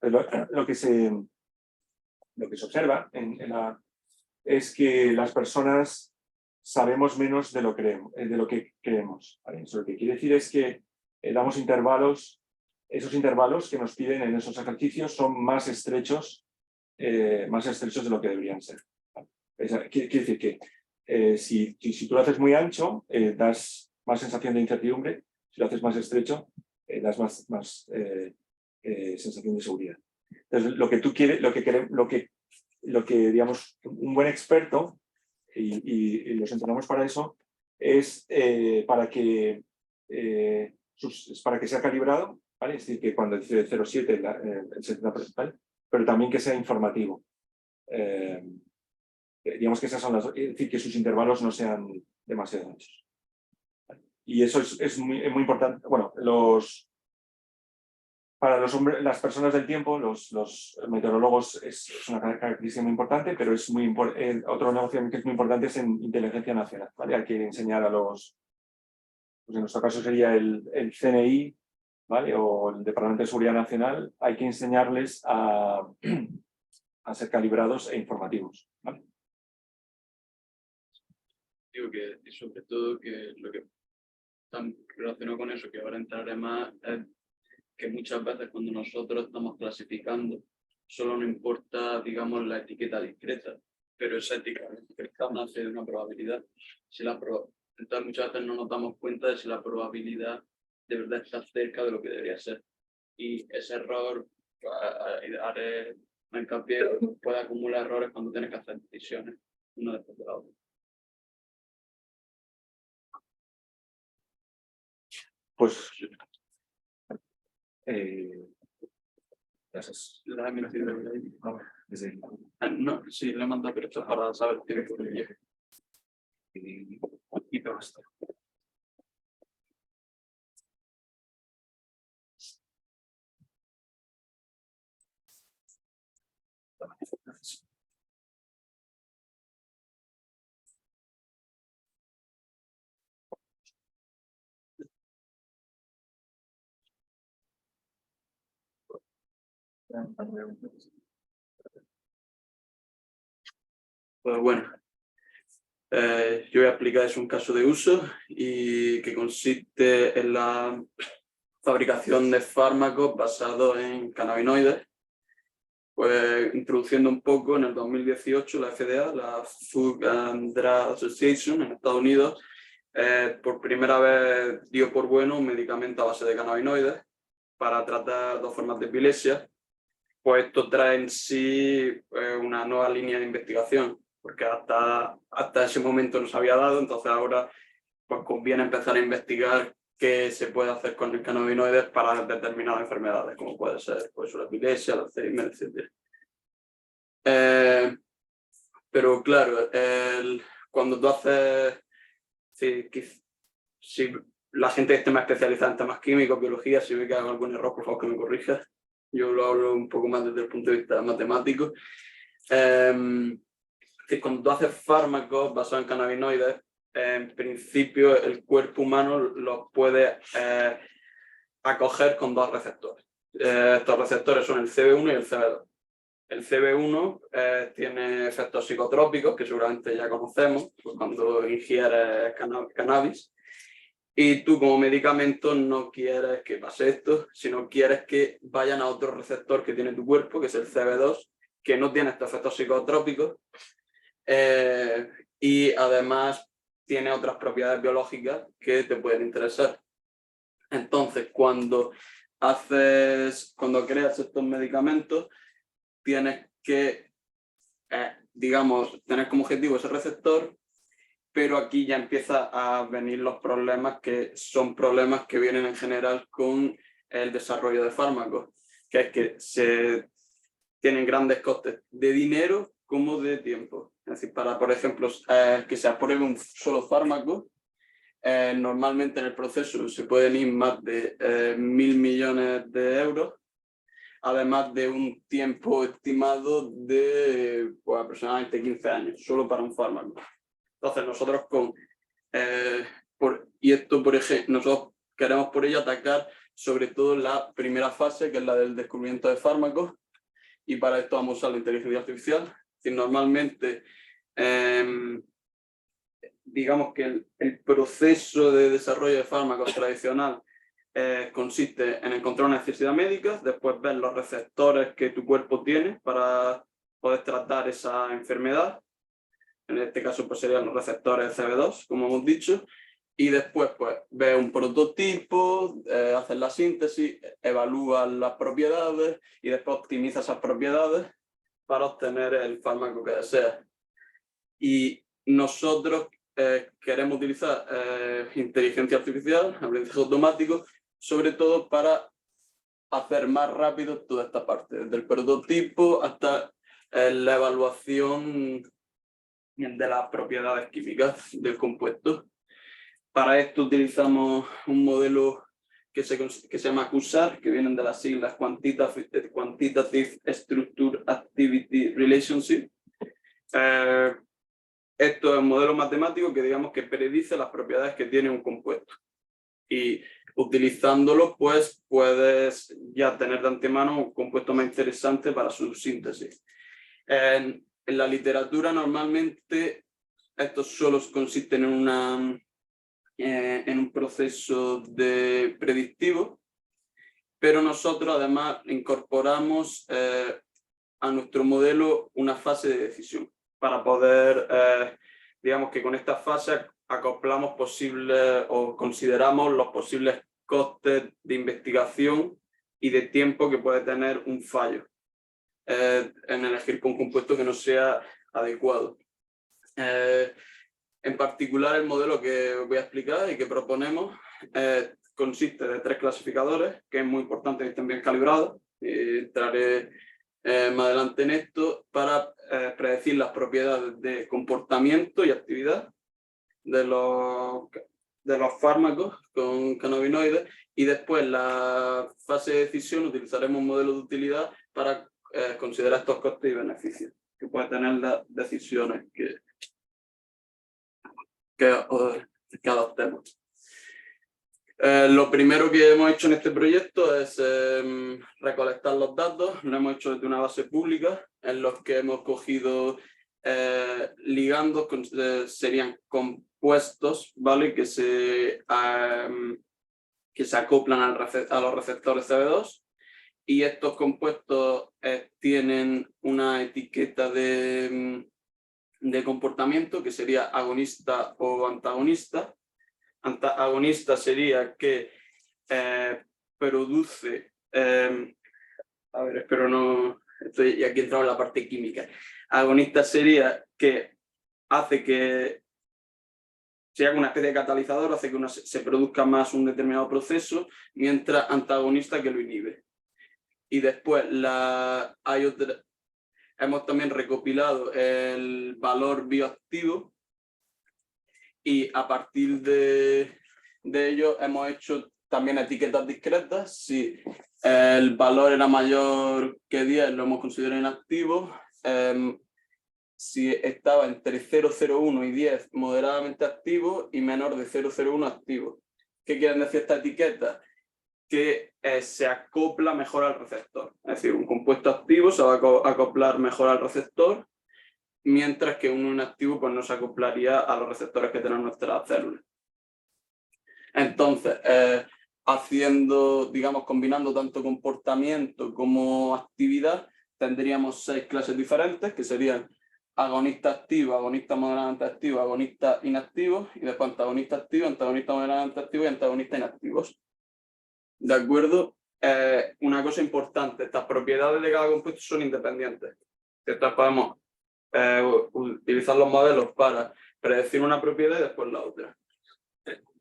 Lo que se observa es que las personas sabemos menos de lo que creemos. ¿Vale? Eso lo que quiere decir es que damos intervalos, esos intervalos que nos piden en esos ejercicios son más estrechos de lo que deberían ser. ¿Vale? Quiere decir que si tú lo haces muy ancho, das más sensación de incertidumbre; si lo haces más estrecho, das más sensación de seguridad. Entonces, lo que tú quieres, lo que digamos, un buen experto, y los entrenamos para eso, es para que sea calibrado, ¿vale? Es decir, que cuando dice 0,7 el 70%, ¿vale? Pero también que sea informativo. Digamos que esas son es decir, que sus intervalos no sean demasiado anchos. Y eso es muy importante. Bueno, para las personas del tiempo, los meteorólogos es una característica muy importante, pero es otro negocio que es muy importante es en inteligencia nacional, ¿vale? Hay que enseñar pues en nuestro caso sería el CNI, ¿vale? O el Departamento de Seguridad Nacional, hay que enseñarles a ser calibrados e informativos, ¿vale? Digo que, y sobre todo, que lo que está relacionado con eso, que ahora entraré más, es que muchas veces cuando nosotros estamos clasificando, solo nos importa, digamos, la etiqueta discreta, pero esa etiqueta discreta nace de una probabilidad. Entonces muchas veces no nos damos cuenta de si la probabilidad de verdad está cerca de lo que debería ser. Y ese error, haré hincapié, puede acumular errores cuando tienes que hacer decisiones, una después de la otra. Pues La he metido no, sí, le he mandado, pero esto es para saber el tiempo que lleve. Y todo esto. Pues bueno, yo voy a explicar es un caso de uso y que consiste en la fabricación de fármacos basados en cannabinoides. Pues introduciendo un poco, en el 2018 la FDA, la Food and Drug Association en Estados Unidos, por primera vez dio por bueno un medicamento a base de cannabinoides para tratar dos formas de epilepsia. Pues esto trae en sí una nueva línea de investigación, porque hasta ese momento no se había dado, entonces ahora pues conviene empezar a investigar qué se puede hacer con el cannabinoides para determinadas enfermedades, como puede ser pues, la epilepsia, el Alzheimer, etc. Pero claro, cuando tú haces, si la gente que esté más especializada en temas químicos, biología, si ve que hago algún error, por favor que me corrija. Yo lo hablo un poco más desde el punto de vista matemático. Cuando tú haces fármacos basados en cannabinoides, en principio el cuerpo humano los puede acoger con dos receptores. Estos receptores son el CB1 y el CB2. El CB1 tiene efectos psicotrópicos, que seguramente ya conocemos, pues cuando ingieres cannabis. Y tú como medicamento no quieres que pase esto, sino quieres que vayan a otro receptor que tiene tu cuerpo, que es el CB2, que no tiene estos efectos psicotrópicos. Y además tiene otras propiedades biológicas que te pueden interesar. Entonces, cuando creas estos medicamentos, tienes que, digamos, tener como objetivo ese receptor, pero aquí ya empiezan a venir los problemas, que son problemas que vienen en general con el desarrollo de fármacos, que es que se tienen grandes costes de dinero como de tiempo. Es decir, para, por ejemplo, que se apruebe un solo fármaco, normalmente en el proceso se pueden ir más de 1.000 millones de euros, además de un tiempo estimado de pues, aproximadamente 15 años, solo para un fármaco. Entonces nosotros nosotros queremos por ello atacar sobre todo la primera fase, que es la del descubrimiento de fármacos, y para esto vamos a usar la inteligencia artificial. Es normalmente, digamos que el proceso de desarrollo de fármacos tradicional consiste en encontrar una necesidad médica, después ver los receptores que tu cuerpo tiene para poder tratar esa enfermedad. En este caso pues serían los receptores CB2, como hemos dicho, y después pues ves un prototipo, haces la síntesis, evalúas las propiedades y después optimizas esas propiedades para obtener el fármaco que deseas. Y nosotros queremos utilizar inteligencia artificial, aprendizaje automático, sobre todo para hacer más rápido toda esta parte, desde el prototipo hasta la evaluación de las propiedades químicas del compuesto. Para esto utilizamos un modelo que se llama QSAR, que vienen de las siglas Quantitative Structure Activity Relationship. Esto es un modelo matemático que digamos que predice las propiedades que tiene un compuesto. Y utilizándolo, pues puedes ya tener de antemano un compuesto más interesante para su síntesis. En la literatura normalmente estos solo consisten en un proceso predictivo, pero nosotros además incorporamos a nuestro modelo una fase de decisión para poder, digamos que con esta fase acoplamos o consideramos los posibles costes de investigación y de tiempo que puede tener un fallo en elegir un compuesto que no sea adecuado. En particular, el modelo que voy a explicar y que proponemos consiste de 3 clasificadores, que es muy importante que estén bien calibrados. Entraré más adelante en esto para predecir las propiedades de comportamiento y actividad de los fármacos con cannabinoides, y después la fase de decisión utilizaremos un modelo de utilidad para considerar estos costes y beneficios que pueden tener las decisiones que adoptemos. Lo primero que hemos hecho en este proyecto es recolectar los datos. Lo hemos hecho desde una base pública en los que hemos cogido ligandos, serían compuestos, ¿vale? Que se acoplan a los receptores CB2, y estos compuestos tienen una etiqueta de comportamiento que sería agonista o antagonista. Antagonista sería que produce, a ver, espero no, y aquí entramos en la parte química. Agonista sería que hace que sea una especie de catalizador, hace que se produzca más un determinado proceso, mientras antagonista que lo inhibe. Y después hemos también recopilado el valor bioactivo, y a partir de ello hemos hecho también etiquetas discretas. Si el valor era mayor que 10 lo hemos considerado inactivo. Si estaba entre 0,01 y 10 moderadamente activo, y menor de 0,01 activo. ¿Qué quieren decir esta etiqueta? Que se acopla mejor al receptor. Es decir, un compuesto activo se va a acoplar mejor al receptor, mientras que uno inactivo pues no se acoplaría a los receptores que tienen nuestras células. Entonces, combinando tanto comportamiento como actividad, tendríamos 6 clases diferentes, que serían agonista activo, agonista moderadamente activo, agonista inactivo, y después antagonista activo, antagonista moderadamente activo y antagonista inactivos. ¿De acuerdo? Una cosa importante, estas propiedades de cada compuesto son independientes. Entonces podemos utilizar los modelos para predecir una propiedad y después la otra.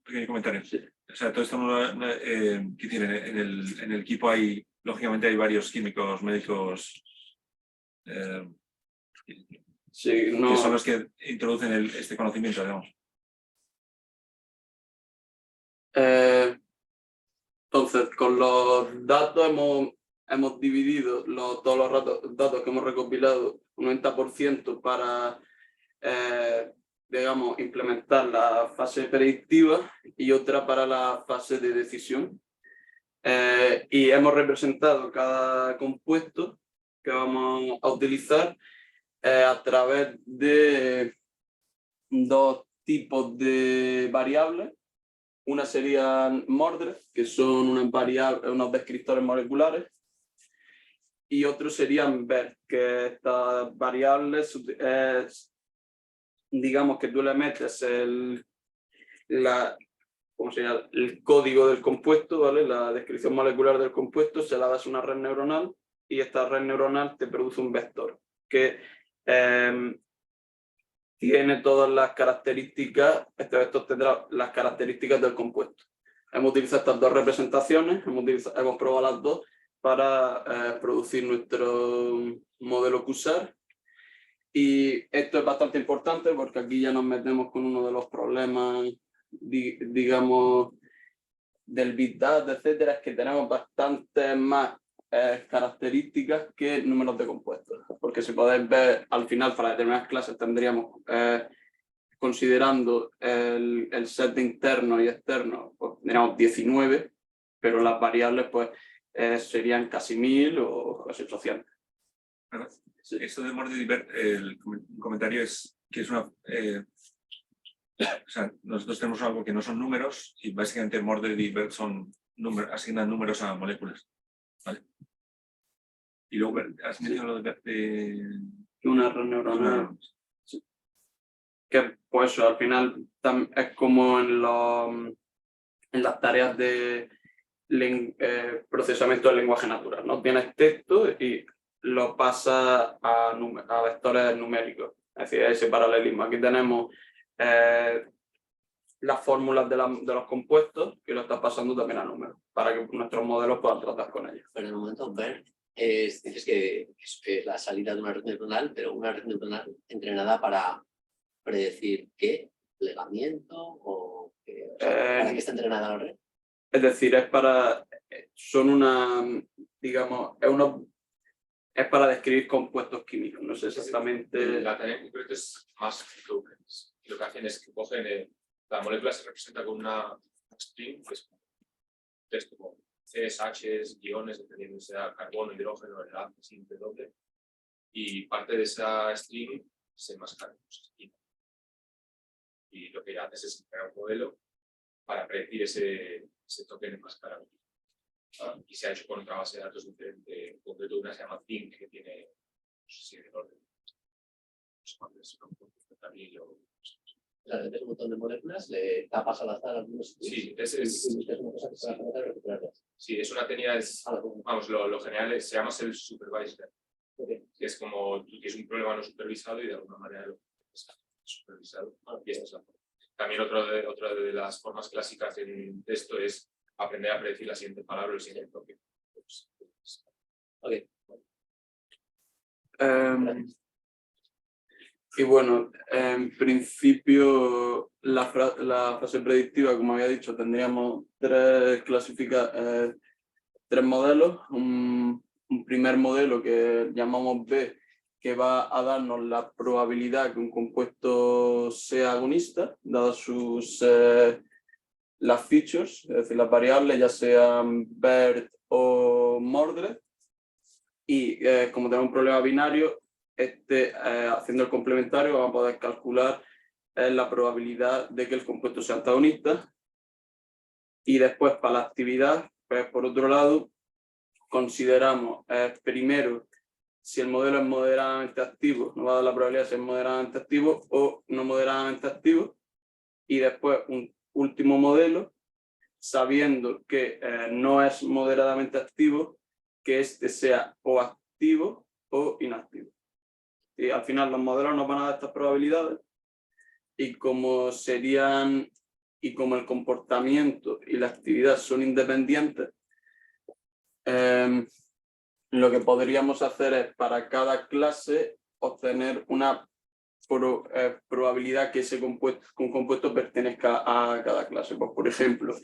Pequeño comentario. Sí. O sea, todo esto que tiene en el equipo lógicamente hay varios químicos, médicos, Sí, no... que son los que introducen este conocimiento, digamos. Entonces, con los datos hemos dividido todos los datos que hemos recopilado, un 90% para, implementar la fase predictiva y otra para la fase de decisión. Y hemos representado cada compuesto que vamos a utilizar a través de 2 tipos de variables. Una serían Mordred, que son unos descriptores moleculares, y otros serían BERT, que estas variables digamos que tú le metes el código del compuesto, ¿vale? La descripción molecular del compuesto, se la das a una red neuronal, y esta red neuronal te produce un vector que tiene todas las características. Este vector tendrá las características del compuesto. Hemos utilizado estas 2 representaciones, hemos probado las 2 para producir nuestro modelo QSAR. Y esto es bastante importante porque aquí ya nos metemos con uno de los problemas, digamos, del Big Data, etcétera, es que tenemos bastante más características que números de compuestos. Porque si podéis ver, al final para determinadas clases tendríamos, considerando el set de interno y externo, pues tendríamos 19, pero las variables pues serían casi 1000 o casi 800. Sí. Esto de Mordred y BERT, el comentario es que es una... o sea, nosotros tenemos algo que no son números, y básicamente Mordred y BERT asignan números a moléculas, ¿vale? Y luego has mencionado lo de BERT de... Una red neuronal. Sí. Que pues al final es como en las tareas de procesamiento del lenguaje natural, ¿no? Tienes texto y lo pasa a vectores numéricos. Es decir, ese paralelismo. Aquí tenemos las fórmulas de los compuestos, y lo estás pasando también a números, para que nuestros modelos puedan tratar con ellos. Pero en el momento BERT, dices que es la salida de una red neuronal, pero una red neuronal entrenada para predecir qué, plegamiento o qué, ¿para qué está entrenada la red? Es decir, es para describir compuestos químicos, no sé exactamente. La tarea en concreto es más tokens. Lo que hacen es que cogen la molécula, se representa con una string, pues Entonces, como Cs, Hs, iones, dependiendo de si sea carbono, hidrógeno, enlace, simple, doble. Y parte de esa string se enmascara. Y lo que haces es crear un modelo para predecir ese token enmascarado. Y se ha hecho con otra base de datos diferente. En concreto, una se llama Think, que tiene, no sé si en el orden, no sé cuánto es, un Metes un montón de moléculas, le tapas al azar algunos sí, y una cosa que se va a recuperarlas. sí, es una técnica, vamos, lo general se llama self-supervised. Okay. Que es como tú tienes un problema no supervisado y de alguna manera lo supervisado. Y esta es la forma. También otra de las formas clásicas en esto es aprender a predecir la siguiente palabra o el siguiente toque. Okay. Y bueno, en principio la fase predictiva, como había dicho, tendríamos tres modelos. Un primer modelo que llamamos B, que va a darnos la probabilidad que un compuesto sea agonista, dadas las features, es decir, las variables, ya sean BERT o Mordred. Y como tenemos un problema binario, haciendo el complementario vamos a poder calcular la probabilidad de que el compuesto sea antagonista. Y después, para la actividad, pues por otro lado, consideramos primero si el modelo es moderadamente activo, nos va a dar la probabilidad de ser moderadamente activo o no moderadamente activo. Y después un último modelo, sabiendo que no es moderadamente activo, que este sea o activo o inactivo. Y al final los modelos nos van a dar estas probabilidades y como el comportamiento y la actividad son independientes, lo que podríamos hacer es para cada clase obtener una probabilidad que un compuesto pertenezca a cada clase. Pues, por ejemplo,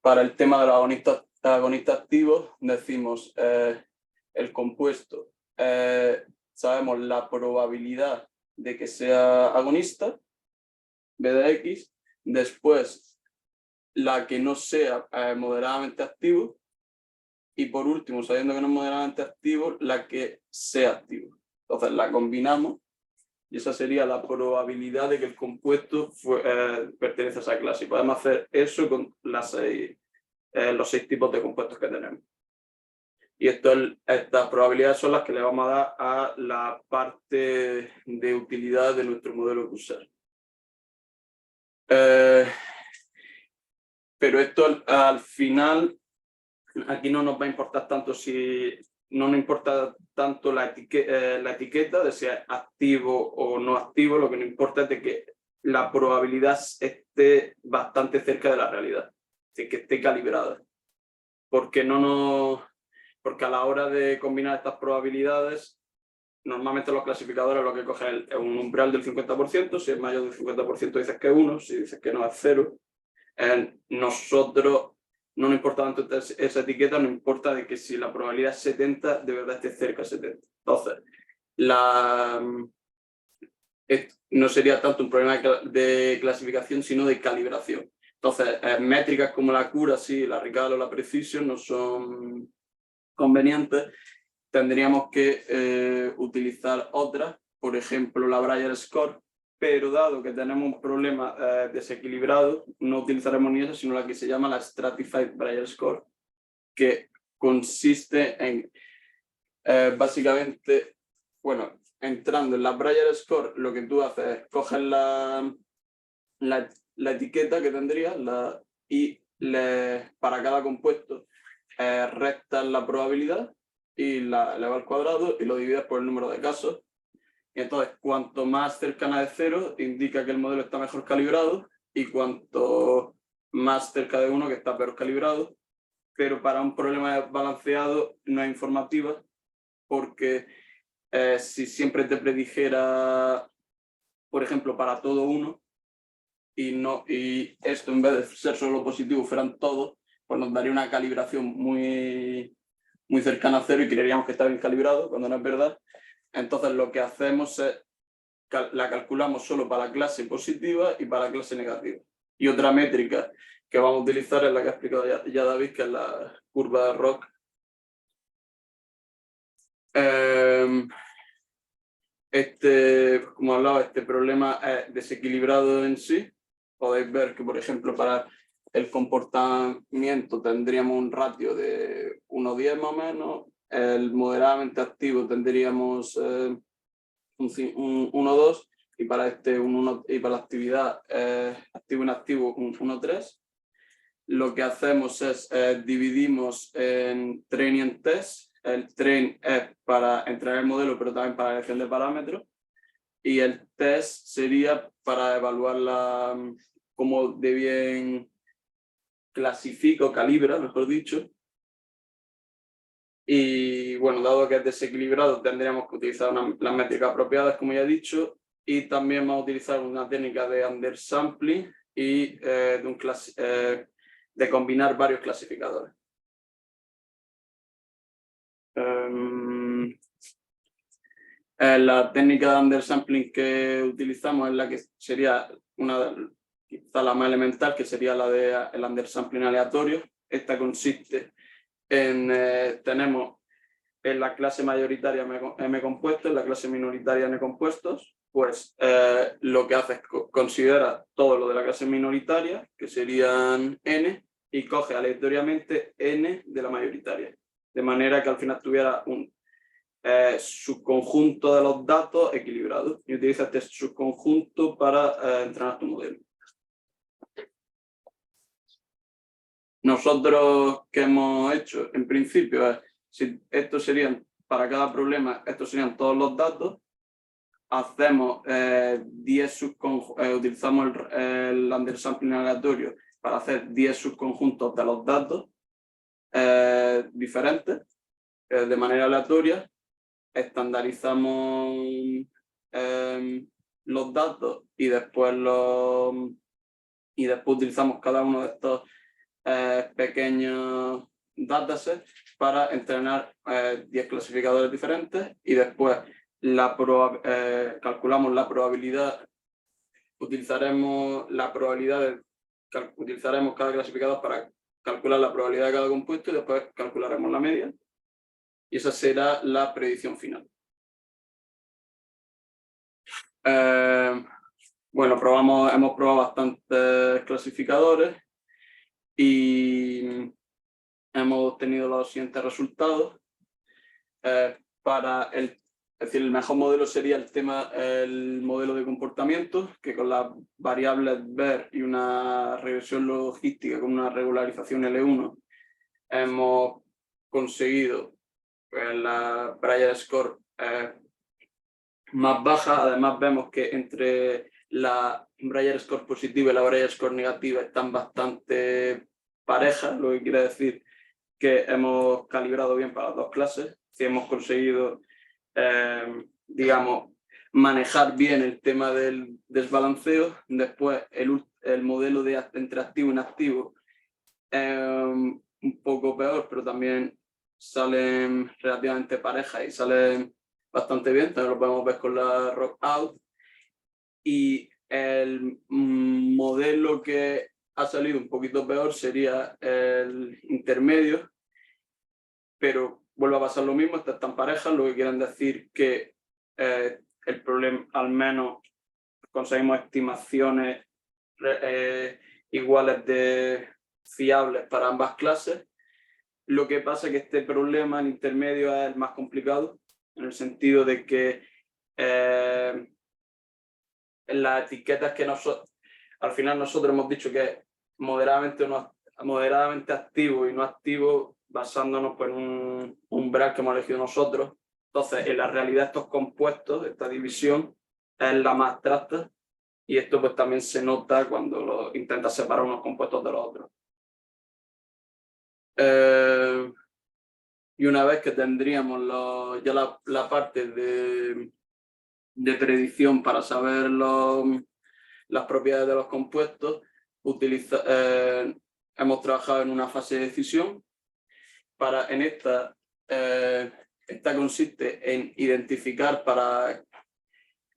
para el tema de los agonistas activos decimos el compuesto, sabemos la probabilidad de que sea agonista, B de X, después la que no sea moderadamente activo, y por último, sabiendo que no es moderadamente activo, la que sea activo. Entonces la combinamos y esa sería la probabilidad de que el compuesto pertenece a esa clase. Y podemos hacer eso con los 6 tipos de compuestos que tenemos. Y estas probabilidades son las que le vamos a dar a la parte de utilidad de nuestro modelo Q-SER. Pero esto al final, aquí no nos va a importar tanto no nos importa tanto la etiqueta de si es activo o no activo, lo que nos importa es de que la probabilidad esté bastante cerca de la realidad, de que esté calibrada. Porque a la hora de combinar estas probabilidades, normalmente los clasificadores lo que cogen es un umbral del 50%, si es mayor del 50% dices que es 1, si dices que no es 0. Nosotros no nos importa tanto esa etiqueta, nos importa de que si la probabilidad es 70, de verdad esté cerca de 70. Entonces, no sería tanto un problema de clasificación, sino de calibración. Entonces, métricas como la accuracy, la recall o la precision no son convenientes. Tendríamos que utilizar otras, por ejemplo, la Brier Score, pero dado que tenemos un problema desequilibrado, no utilizaremos ni esa, sino la que se llama la Stratified Brier Score, que consiste en, básicamente, bueno, entrando en la Brier Score, lo que tú haces es coger la etiqueta que tendrías y para cada compuesto restas la probabilidad y la elevas al cuadrado y lo divides por el número de casos. Y entonces, cuanto más cercana de 0, indica que el modelo está mejor calibrado, y cuanto más cerca de 1, que está peor calibrado. Pero para un problema balanceado no es informativa, porque si siempre te predijera, por ejemplo, para todo 1, y esto en vez de ser solo positivo fueran todos, pues nos daría una calibración muy cercana a 0 y creeríamos que está bien calibrado, cuando no es verdad. Entonces lo que hacemos es la calculamos solo para la clase positiva y para la clase negativa. Y otra métrica que vamos a utilizar es la que ha explicado ya David, que es la curva de ROC. Como hablaba, este problema es desequilibrado en sí. Podéis ver que, por ejemplo, para el comportamiento tendríamos un ratio de 1,10 más o menos. El moderadamente activo tendríamos un 1,2 y para y para la actividad activo inactivo un 1,3. Lo que hacemos es dividimos en train y en test. El train es para entrenar el modelo, pero también para la elección de parámetros. Y el test sería para evaluar cómo de bien clasifica o calibra, mejor dicho. Y bueno, dado que es desequilibrado, tendríamos que utilizar las métricas apropiadas, como ya he dicho, y también vamos a utilizar una técnica de undersampling y de combinar varios clasificadores. La técnica de undersampling que utilizamos es la que sería quizá la más elemental, que sería la del undersampling aleatorio. Esta consiste en, tenemos en la clase mayoritaria M compuestos, en la clase minoritaria N compuestos, pues lo que hace es considera todo lo de la clase minoritaria, que serían N, y coge aleatoriamente N de la mayoritaria, de manera que al final tuviera un subconjunto de los datos equilibrados, y utiliza este subconjunto para entrenar tu modelo. Nosotros, ¿qué hemos hecho? En principio, si estos serían, para cada problema, estos serían todos los datos, hacemos 10 utilizamos el undersampling aleatorio para hacer 10 subconjuntos de los datos diferentes, de manera aleatoria. Estandarizamos los datos y después utilizamos cada uno de estos pequeños datasets para entrenar 10 clasificadores diferentes y después calculamos la probabilidad. Utilizaremos cada clasificador para calcular la probabilidad de cada compuesto y después calcularemos la media. Y esa será la predicción final. Bueno, hemos probado bastantes clasificadores y hemos obtenido los siguientes resultados. Es decir, el mejor modelo sería el modelo de comportamiento, que con las variables ver y una regresión logística con una regularización L1 hemos conseguido la Bragger Score más baja. Además vemos que entre la Bragger Score positiva y la Bragger Score negativa están bastante parejas, lo que quiere decir que hemos calibrado bien para las dos clases. Si hemos conseguido, digamos, manejar bien el tema del desbalanceo. Después el modelo entre activo e inactivo un poco peor, pero también salen relativamente parejas y salen bastante bien. También lo podemos ver con la ROC out. Y el modelo que ha salido un poquito peor sería el intermedio, pero vuelve a pasar lo mismo, están parejas, lo que quieren decir que el problema, al menos conseguimos estimaciones iguales de fiables para ambas clases. Lo que pasa es que este problema en intermedio es el más complicado, en el sentido de que las etiquetas que al final nosotros hemos dicho que es moderadamente activo y no activo, basándonos en un umbral que hemos elegido nosotros. Entonces, en la realidad estos compuestos, esta división, es la más abstracta, y esto pues también se nota cuando intentas separar unos compuestos de los otros. Y una vez que tendríamos ya la parte de predicción para saber las propiedades de los compuestos, hemos trabajado en una fase de decisión. Esta consiste en identificar para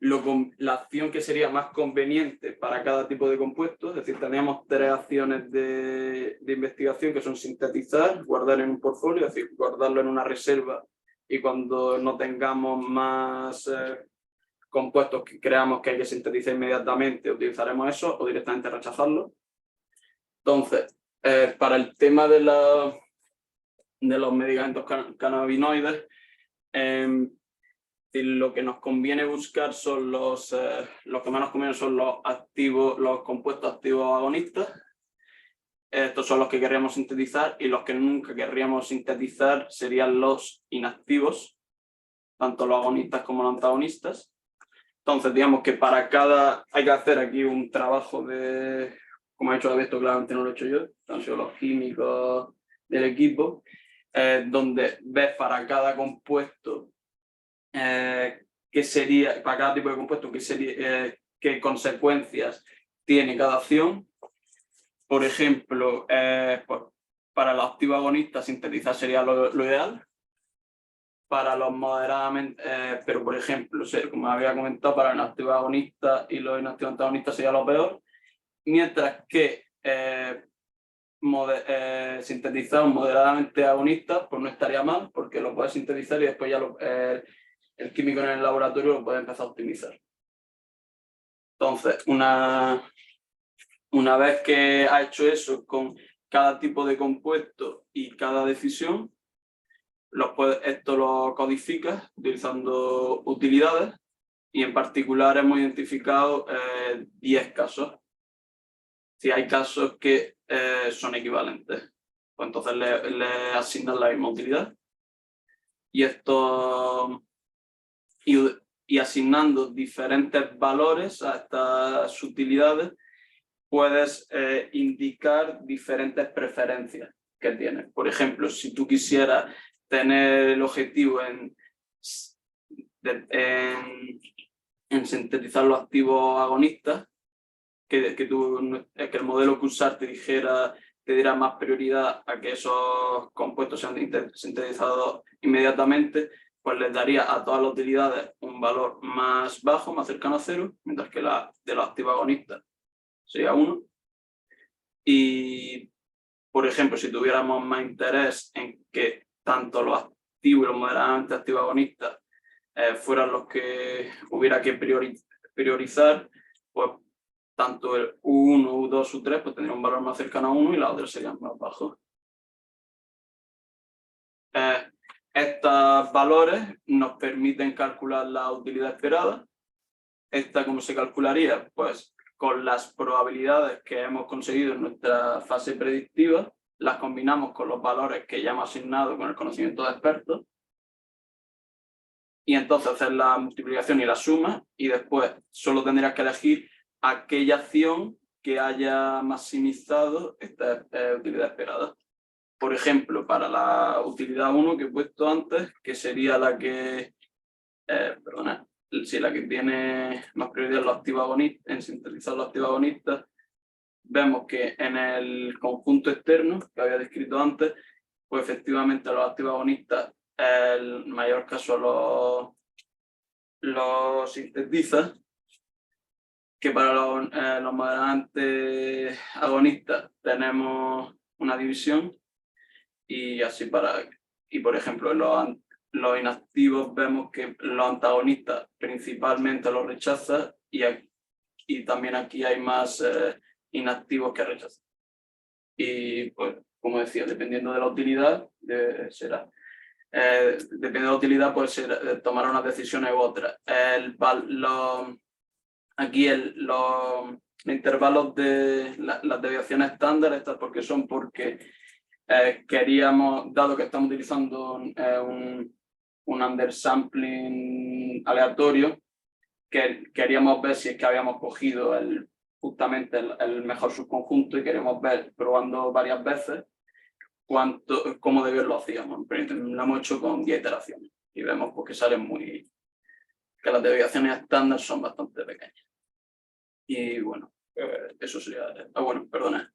la acción que sería más conveniente para cada tipo de compuesto. Es decir, teníamos 3 acciones de investigación que son sintetizar, guardar en un portfolio, es decir, guardarlo en una reserva, y cuando no tengamos más compuestos que creamos que hay que sintetizar inmediatamente, utilizaremos eso o directamente rechazarlo. Entonces, para el tema de los medicamentos cannabinoides, lo que nos conviene buscar son los que más nos conviene son los compuestos activos agonistas. Estos son los que querríamos sintetizar, y los que nunca querríamos sintetizar serían los inactivos, tanto los agonistas como los antagonistas. Entonces, digamos que para cada hay que hacer aquí un trabajo de, como ha hecho David, esto claramente no lo he hecho yo, han sido los químicos del equipo, donde ves para cada compuesto qué sería, para cada tipo de compuesto, qué consecuencias tiene cada acción. Por ejemplo, pues, para los activos agonistas sintetizar sería lo ideal. Para los moderadamente, pero por ejemplo, como había comentado, para los activos agonistas y los inactivos antagonistas sería lo peor. Mientras que sintetizar un moderadamente agonista pues no estaría mal, porque lo puedes sintetizar y después ya el químico en el laboratorio lo puede empezar a optimizar. Entonces, una vez que ha hecho eso con cada tipo de compuesto y cada decisión, esto lo codifica utilizando utilidades, y en particular hemos identificado 10 casos. Si hay casos que son equivalentes, pues entonces le asignan la misma utilidad. Y asignando diferentes valores a estas utilidades, puedes indicar diferentes preferencias que tienes. Por ejemplo, si tú quisieras tener el objetivo en sintetizar los activos agonistas, que el modelo QSAR te diera más prioridad a que esos compuestos sean sintetizados inmediatamente, pues les daría a todas las utilidades un valor más bajo, más cercano a 0, mientras que de los activos agonistas sería 1. Y, por ejemplo, si tuviéramos más interés en que tanto los activos y los moderadamente activos agonistas fueran los que hubiera que priorizar, pues tanto el U1, U2, U3 pues tendría un valor más cercano a 1 y las otras serían más bajos. Estos valores nos permiten calcular la utilidad esperada. ¿Esta cómo se calcularía? Pues con las probabilidades que hemos conseguido en nuestra fase predictiva, las combinamos con los valores que ya hemos asignado con el conocimiento de expertos, y entonces hacer la multiplicación y la suma, y después solo tendrías que elegir aquella acción que haya maximizado esta utilidad esperada. Por ejemplo, para la utilidad 1 que he puesto antes, que sería la que, la que tiene más prioridad los activos agonistas, en sintetizar los activos agonistas, vemos que en el conjunto externo que había descrito antes, pues efectivamente los activos agonistas, el mayor caso los sintetiza, que para los moderadamente agonistas tenemos una división, y así por ejemplo, los inactivos vemos que los antagonistas principalmente los rechazan, y también aquí hay más inactivos que rechazan. Y pues, como decía, dependiendo de la utilidad, dependiendo de la utilidad, pues tomar unas decisiones u otras. Aquí los intervalos de las deviaciones estándar, estas porque queríamos, dado que estamos utilizando un undersampling aleatorio, queríamos ver si es que habíamos cogido justamente el mejor subconjunto, y queremos ver, probando varias veces, cómo de bien lo hacíamos. Lo hemos hecho con 10 iteraciones y vemos pues, que las desviaciones estándar son bastante pequeñas. Y bueno, eso sería... perdona.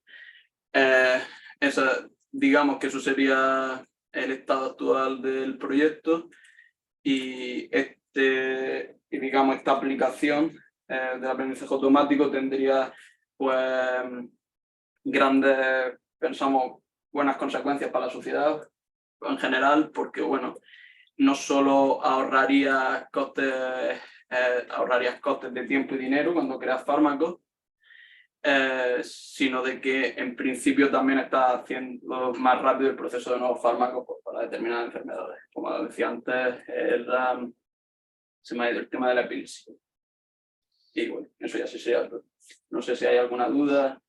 Digamos que eso sería el estado actual del proyecto, y digamos, esta aplicación del aprendizaje automático tendría pues pensamos, buenas consecuencias para la sociedad en general, porque bueno, no solo ahorrarías costes de tiempo y dinero cuando creas fármacos, sino de que en principio también está haciendo más rápido el proceso de nuevos fármacos pues, para determinadas enfermedades. Como decía antes, se me ha ido el tema de la epilepsia. Y bueno, eso ya sí sea. No sé si hay alguna duda.